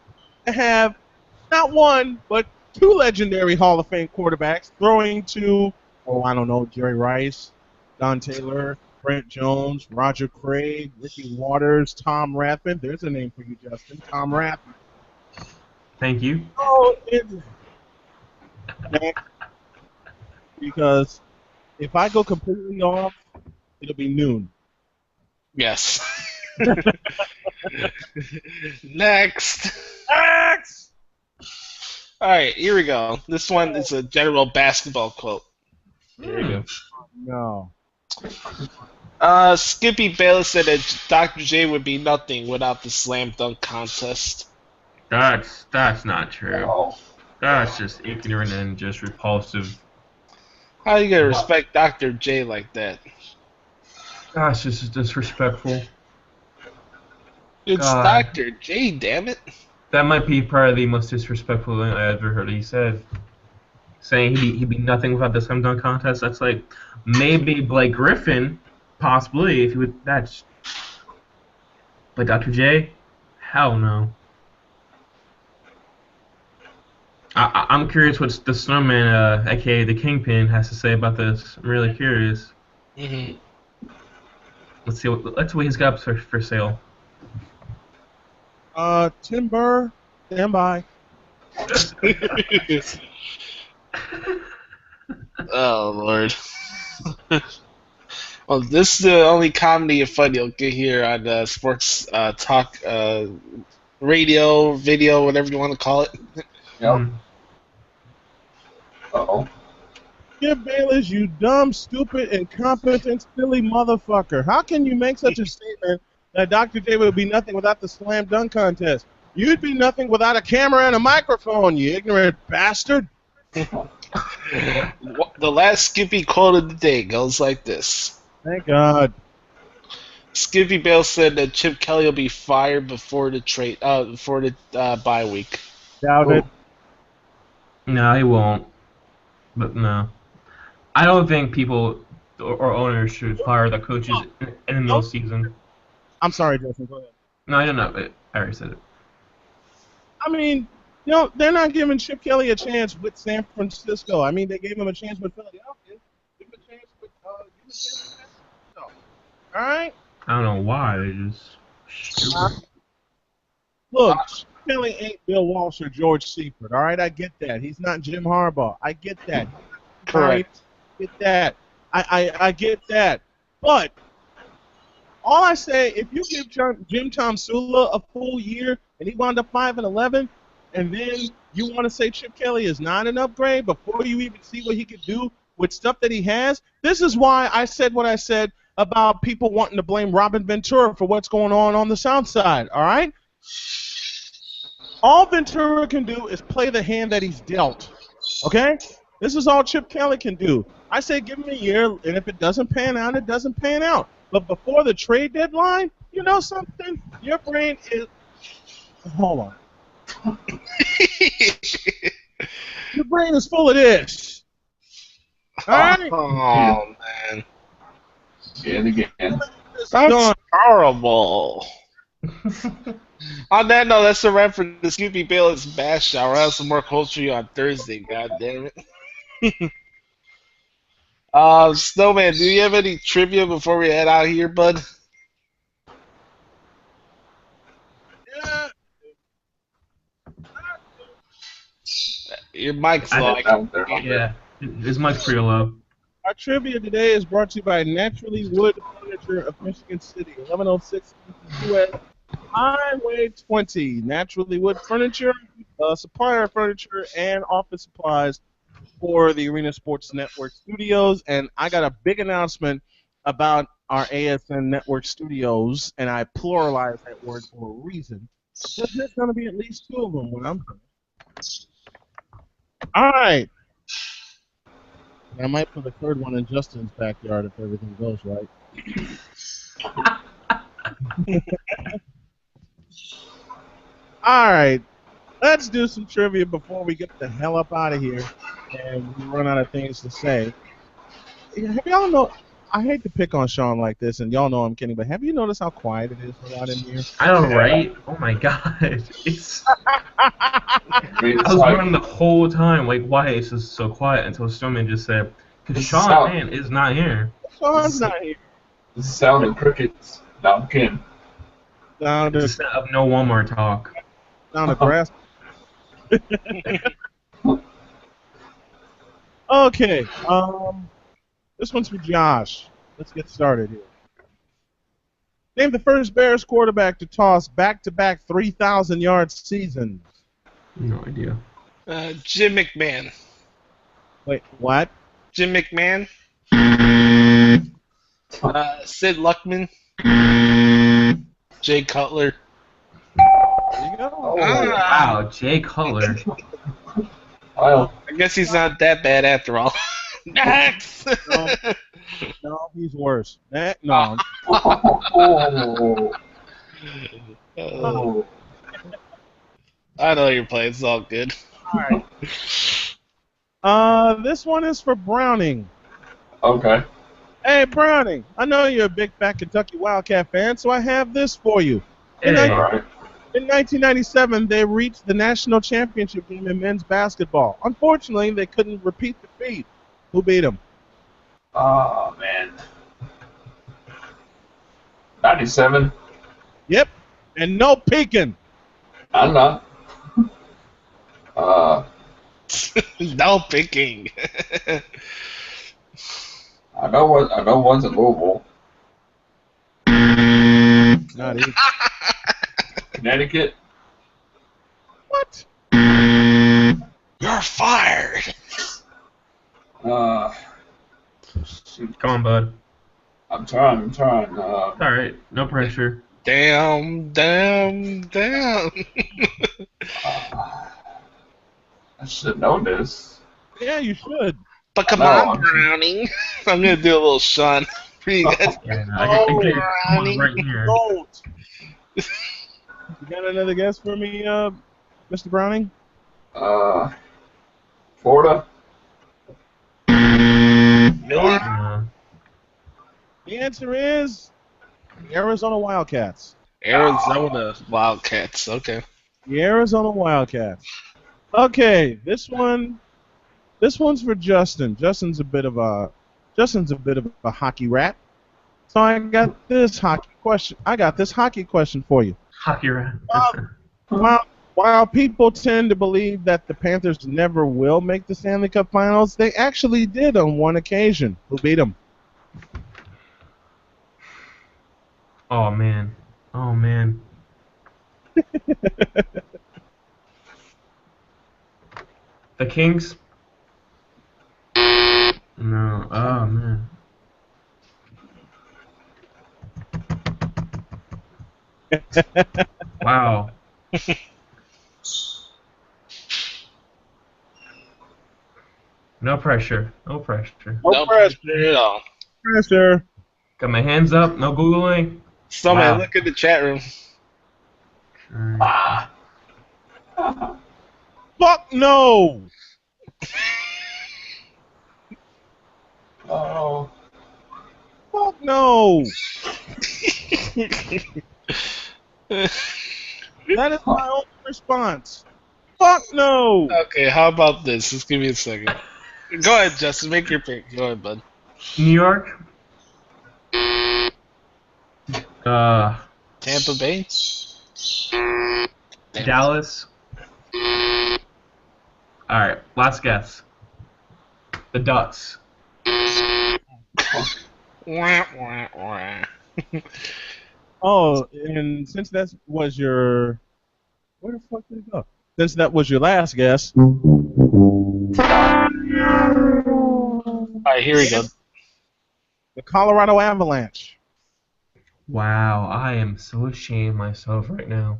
to have not one but 2 legendary Hall of Fame quarterbacks throwing to, I don't know, Jerry Rice, Don Taylor, Brent Jones, Roger Craig, Ricky Waters, Tom Rathman. There's a name for you, Justin. Tom Rathman. Thank you. Oh, because if I go completely off, it'll be noon. yes. Next. All right, here we go. This one is a general basketball quote. Here we go. No. Skippy Bayless said that Dr. J would be nothing without the slam dunk contest. That's not true. Oh. That's just ignorant and just repulsive. How you gonna respect Dr. J like that? That's just disrespectful. It's God. Dr. J, damn it. That might be probably the most disrespectful thing I ever heard he said. Saying he'd be nothing without the slam dunk contest. That's like maybe Blake Griffin, possibly if he would. That's. But Dr. J, hell no. I'm curious what the Snowman, aka the Kingpin, has to say about this. I'm really curious. Mm-hmm. Let's see what he's got up for sale. Timber, stand by. Oh, Lord. Well, this is the only comedy and fun you'll get here on sports talk, radio, video, whatever you want to call it. Yep. Uh-oh. Skip Bayless, you dumb, stupid, incompetent, silly motherfucker. How can you make such a statement that Dr. J would be nothing without the slam dunk contest? You'd be nothing without a camera and a microphone, you ignorant bastard. The last Skippy quote of the day goes like this. Thank God. Skippy Bale said that Chip Kelly will be fired before the bye week. Doubt it. No, he won't. But no. I don't think people or owners should fire the coaches in the middle season. I'm sorry, Justin. Go ahead. No, I don't know. I already said it. I mean, they're not giving Chip Kelly a chance with San Francisco. I mean, they gave him a chance with Philadelphia. Give him a chance with San Francisco. All right? I don't know why. They just stupid. Look, Chip Kelly ain't Bill Walsh or George Seifert. All right? I get that. He's not Jim Harbaugh. I get that. Correct. I get that. I get that. But all I say, if you give Jim Tom Sula a full year and he wound up 5-11, and then you want to say Chip Kelly is not an upgrade before you even see what he could do with stuff that he has, this is why I said what I said about people wanting to blame Robin Ventura for what's going on the South Side. All right? All Ventura can do is play the hand that he's dealt. Okay? This is all Chip Kelly can do. I say give him a year, and if it doesn't pan out, it doesn't pan out. But before the trade deadline, you know something? Your brain is... Hold on. Your brain is full of this. All right? Oh, man. And again. That's horrible. On that note, that's a wrap for the Snoopy Bayless Bash Hour. I'll have some more culture on Thursday. God damn it. Snowman, do you have any trivia before we head out here, bud? Yeah. Your mic's low. Yeah, his mic's pretty low. Our trivia today is brought to you by Naturally Wood Furniture of Michigan City, 1106 US Highway 20. Naturally Wood Furniture, supplier of furniture and office supplies for the Arena Sports Network studios. And I got a big announcement about our ASN Network studios, and I pluralized that word for a reason. Because there's going to be at least 2 of them when I'm done. All right. I might put the 3rd one in Justin's backyard if everything goes right. All right. Let's do some trivia before we get the hell up out of here and we run out of things to say. Have y'all know? I hate to pick on Sean like this, and y'all know I'm kidding, but have you noticed how quiet it is without him here? I know, right? Oh my god. It's. I was wondering the whole time, like, why it's just so quiet until Snowman just said, because Sean Man is not here. Sean's not here. The sound of crickets. No, I'm kidding. Sound of no Walmart talk. Sound of grass. Okay. This one's for Josh. Let's get started here. Name the first Bears quarterback to toss back-to-back 3,000-yard seasons. No idea. Jim McMahon. Wait, what? Jim McMahon. Sid Luckman. Jay Cutler. There you go. Oh, Wow, Jay Cutler. Wow. I guess he's not that bad after all. Next! No, he's worse. No. Oh. Oh. I know you're playing. It's all good. All right. This one is for Browning. Okay. Hey, Browning, I know you're a big fat Kentucky Wildcat fan, so I have this for you. Hey. All right. In 1997, they reached the national championship game in men's basketball. Unfortunately, they couldn't repeat the feat. Who beat them? Oh, man. 97. Yep, and no peeking. I'm not. No picking. I know one's in Louisville. Not even. Connecticut. What? You're fired. Shoot. Come on, bud. I'm trying. It's alright, no pressure. Damn. I should have known this. Yeah, you should. But come No, on, Browning. I'm going to do a little Sean. Pretty good. Yeah, I can get Ronnie. right here. Don't. You got another guess for me, Mr. Browning? Florida. Really? The answer is the Arizona Wildcats. Arizona Wildcats. Okay. The Arizona Wildcats. Okay, this one's for Justin. Justin's a bit of a hockey rat. So I got this hockey question for you. Hockey rat. While people tend to believe that the Panthers never will make the Stanley Cup Finals, they actually did on one occasion. Who beat them? Oh man. The Kings? No. Oh man. Wow. No pressure. No pressure at all. Pressure. Got my hands up. No Googling. Somebody Wow. look at the chat room. Fuck no. Oh. Fuck no. That is my only response. Fuck no. Okay, how about this? Just give me a second. Go ahead, Justin. Make your pick. Go ahead, bud. New York. Tampa Bay. Damn. Dallas. All right, last guess. The Ducks. Wah, wah, wah. Oh, and since that was your... Where the fuck did it go? Since that was your last guess... All right, here we go. The Colorado Avalanche. Wow, I am so ashamed of myself right now.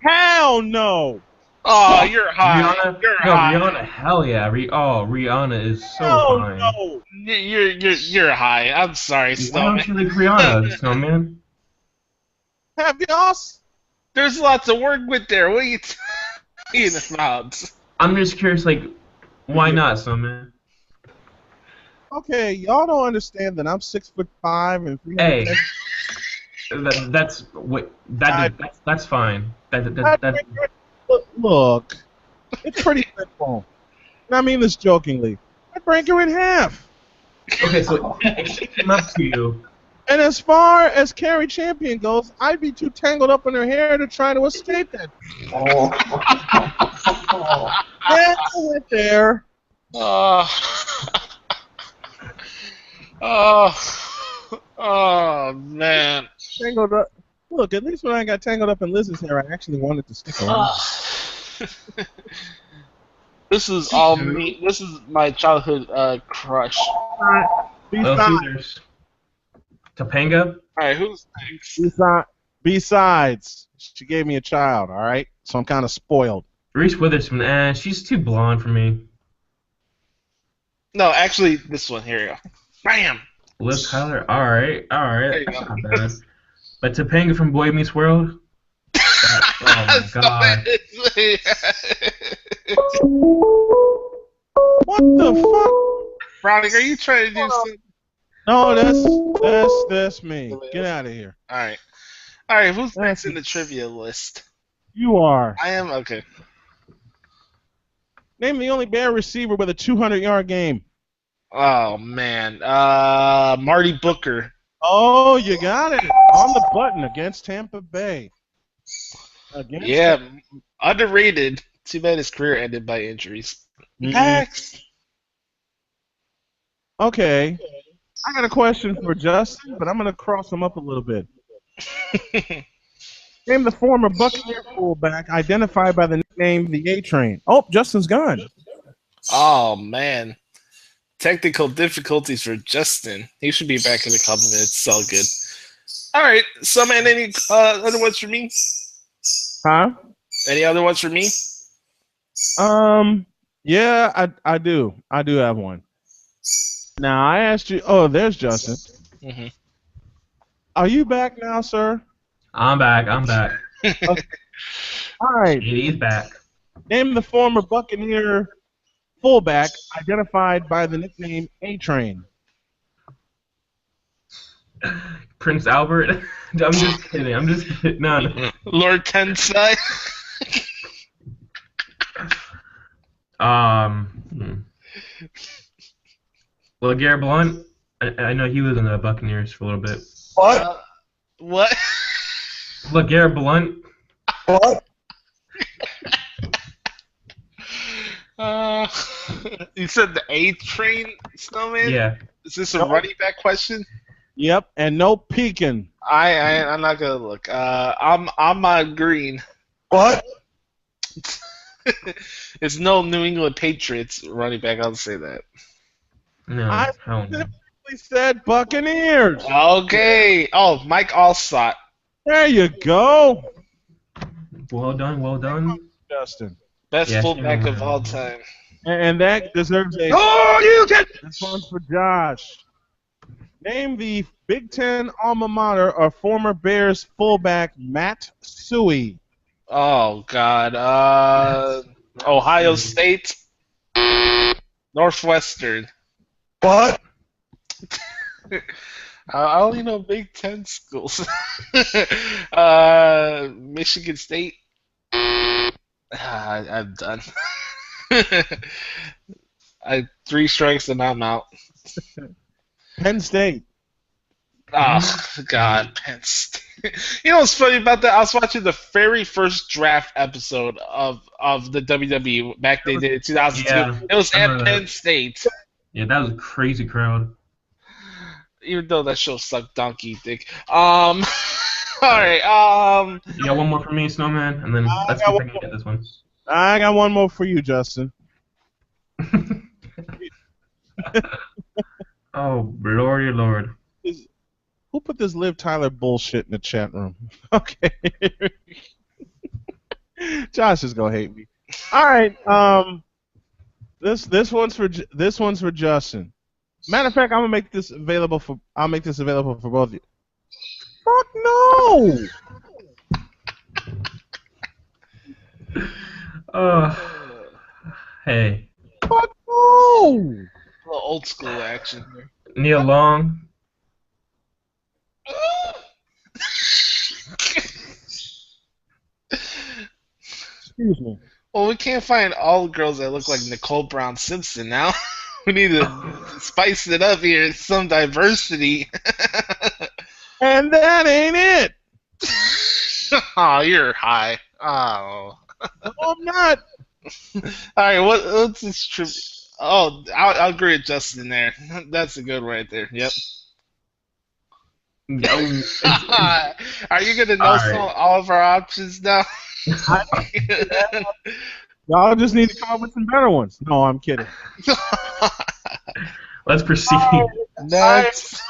Hell no. Oh, you're high. Rihanna, You're no, high. Rihanna, hell yeah. Rihanna is so Hell fine. no. You're high. I'm sorry, Why Snowman. don't you like Rihanna, Snowman? Have y'all... There's lots of work with there. What are you talking about? I'm just curious, like, why not, Snowman? Okay, y'all don't understand that I'm 6'5" and 300. Hey, that's fine. Look, it's pretty simple. And I mean this jokingly. I'd break her in half. Okay, so if she came up to you, And as far as Carrie Champion goes, I'd be too tangled up in her hair to try to escape that. Oh. Yeah, I went there. Oh, man. Tangled up. Look, at least when I got tangled up in Liz's hair, I actually wanted to stick around. This is all me. This is my childhood crush. Besides, Topanga? All right, who's next? besides, she gave me a child, all right? So I'm kind of spoiled. Reese Witherspoon, she's too blonde for me. No, actually, this one. Here you go. Bam. Liv Tyler, alright, There you that's go. not bad. But Topanga from Boy Meets World? Oh my god. What the fuck? Browning, are you trying to do something? No, that's me. Get out of here. All right. Who's next in the trivia list? You are. I am. Okay. Name the only Bear receiver with a 200-yard game. Oh man. Marty Booker. Oh, you got it. On the button against Tampa Bay. Yeah, underrated. Too bad his career ended by injuries. Next. Okay. I got a question for Justin, but I'm going to cross him up a little bit. Name the former Buccaneer fullback identified by the nickname the A-Train. Oh, Justin's gone. Oh man. Technical difficulties for Justin. He should be back in a couple minutes. It's all good. All right. So, man, any other ones for me? Huh? Any other ones for me? Yeah, I do. I do have one. Now, I asked you. Oh, there's Justin. Mm-hmm. Are you back now, sir? I'm back. Okay. All right. He's back. Name the former Buccaneer fullback identified by the nickname A-Train. Prince Albert? I'm just kidding. No. Lord Tensai. Well, Garrett Blunt, I know he was in the Buccaneers for a little bit. What? What? Look, Garrett Blunt. What? You said the A-Train, Snowman? Yeah. Is this a running back question? Yep, and no peeking. I'm not gonna look. I'm green. What? It's no New England Patriots running back. I'll say that. No, I hell no. specifically said Buccaneers. Okay. Oh, Mike Allstott. There you go, Well done. Justin. Best Yeah, fullback sure. of all time. And that deserves a. Oh, you can. This one's for Josh. Name the Big Ten alma mater of former Bears fullback Matt Suey. Oh, God. Ohio State. Northwestern. What? I only know Big Ten schools. Michigan State. I'm done. I 3 strikes and I'm out. Penn State. Oh God, Penn State. You know what's funny about that? I was watching the very first draft episode of the WWE back they did in 2002. Yeah, It was I at remember Penn that. State. Yeah, that was a crazy crowd. Even though that show sucked donkey dick. All right. You got one more for me, Snowman, and then let's see if I can get this one. I got one more for you, Justin. Oh, lordy lord. Who put this Liv Tyler bullshit in the chat room? Okay. Josh is gonna hate me. All right. This one's for Justin. Matter of fact, I'll make this available for both of you. Fuck no. Hey. Fuck no. A little old school action here. Neil Long. Excuse me. Well, we can't find all girls that look like Nicole Brown Simpson now. We need to spice it up here. Some diversity. And that ain't it. Oh, you're high. Oh. No, I'm not. All right, what's this trip? Oh, I'll agree with Justin there. That's a good one right there. Yep. Are you gonna know all of our options now? Y'all just need to come up with some better ones. No, I'm kidding. Let's proceed. Next.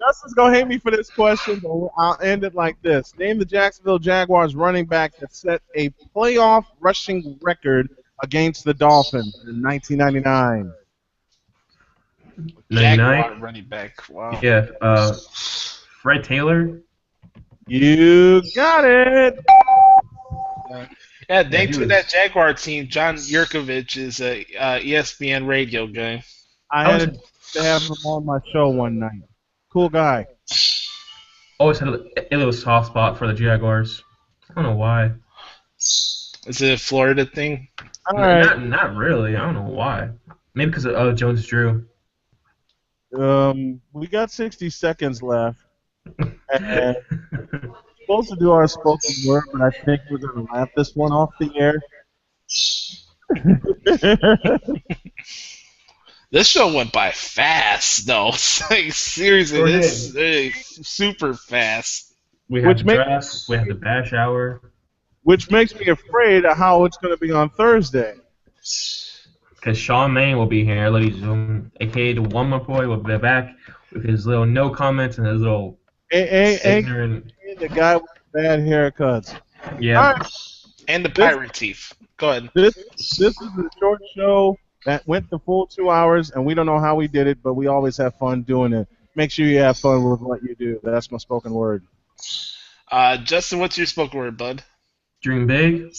Justin's gonna hate me for this question, but I'll end it like this: name the Jacksonville Jaguars running back that set a playoff rushing record against the Dolphins in 1999. Jaguar running back. Wow. Yeah. Fred Taylor. You got it. Yeah, thanks to that Jaguar team. John Yurkovich is a ESPN radio guy. I had to have him on my show one night. Cool guy. Always had a little soft spot for the Jaguars. I don't know why. Is it a Florida thing? All right. Not really. I don't know why. Maybe because of Jones Drew. We got 60 seconds left. And we're supposed to do our spoken word, but I think we're going to laugh this one off the air. This show went by fast, though. Like, seriously, this is super fast. We have the draft, we have the bash hour. Which makes me afraid of how it's going to be on Thursday. Because Sean Main will be here, ladies and gentlemen, a.k.a. the One More Boy will be back with his little no comments and his little ignorant... The guy with bad haircuts. Yeah. Right. And the pirate teeth. Go ahead. This is a short show that went the full 2 hours, and we don't know how we did it, but we always have fun doing it. Make sure you have fun with what you do. That's my spoken word. Justin, what's your spoken word, bud? Dream big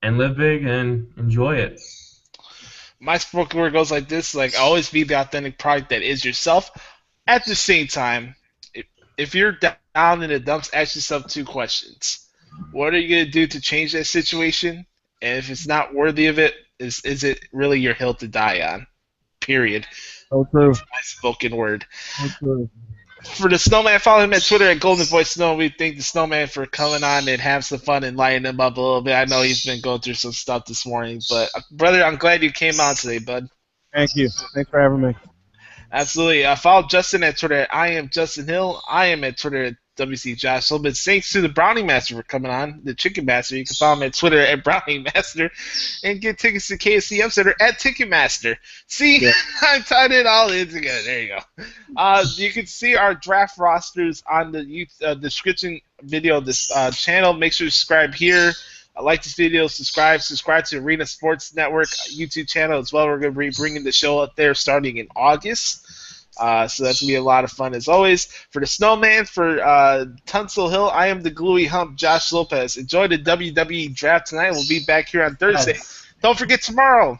and live big and enjoy it. My spoken word goes like this: like, always be the authentic product that is yourself. At the same time, if you're down in the dumps, ask yourself 2 questions. What are you going to do to change that situation? And if it's not worthy of it, is it really your hill to die on? Period. So true. That's my spoken word. So true. For the Snowman, follow him at Twitter at Golden Voice Snow. We thank the Snowman for coming on and have some fun and lighten him up a little bit. I know he's been going through some stuff this morning, but brother, I'm glad you came on today, bud. Thank you. Thanks for having me. Absolutely. Follow Justin at Twitter at I am Justin Hill. I am at Twitter at WC Josh Sullivan. Thanks to the Brownie Master for coming on, the Chicken Master. You can follow him at Twitter at Brownie Master and get tickets to KFC Upsetter at Ticketmaster. See, yeah. I tied it all in together. There you go. You can see our draft rosters on the description video of this channel. Make sure to subscribe here. Like this video, subscribe to Arena Sports Network YouTube channel as well. We're going to be bringing the show up there starting in August. So that's going to be a lot of fun as always. For the Snowman, for Tunsil Hill, I am the Gluey Hump, Josh Lopez. Enjoy the WWE draft tonight. We'll be back here on Thursday. Yes. Don't forget tomorrow.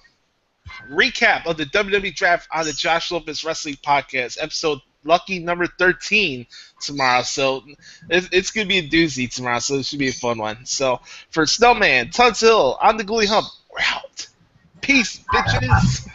recap of the WWE Draft on the Josh Lopez Wrestling Podcast, episode lucky number 13 tomorrow. So it's going to be a doozy tomorrow, so it should be a fun one. So for Snowman, Tuds Hill, on the Ghoulie Hump, we're out. Peace, bitches.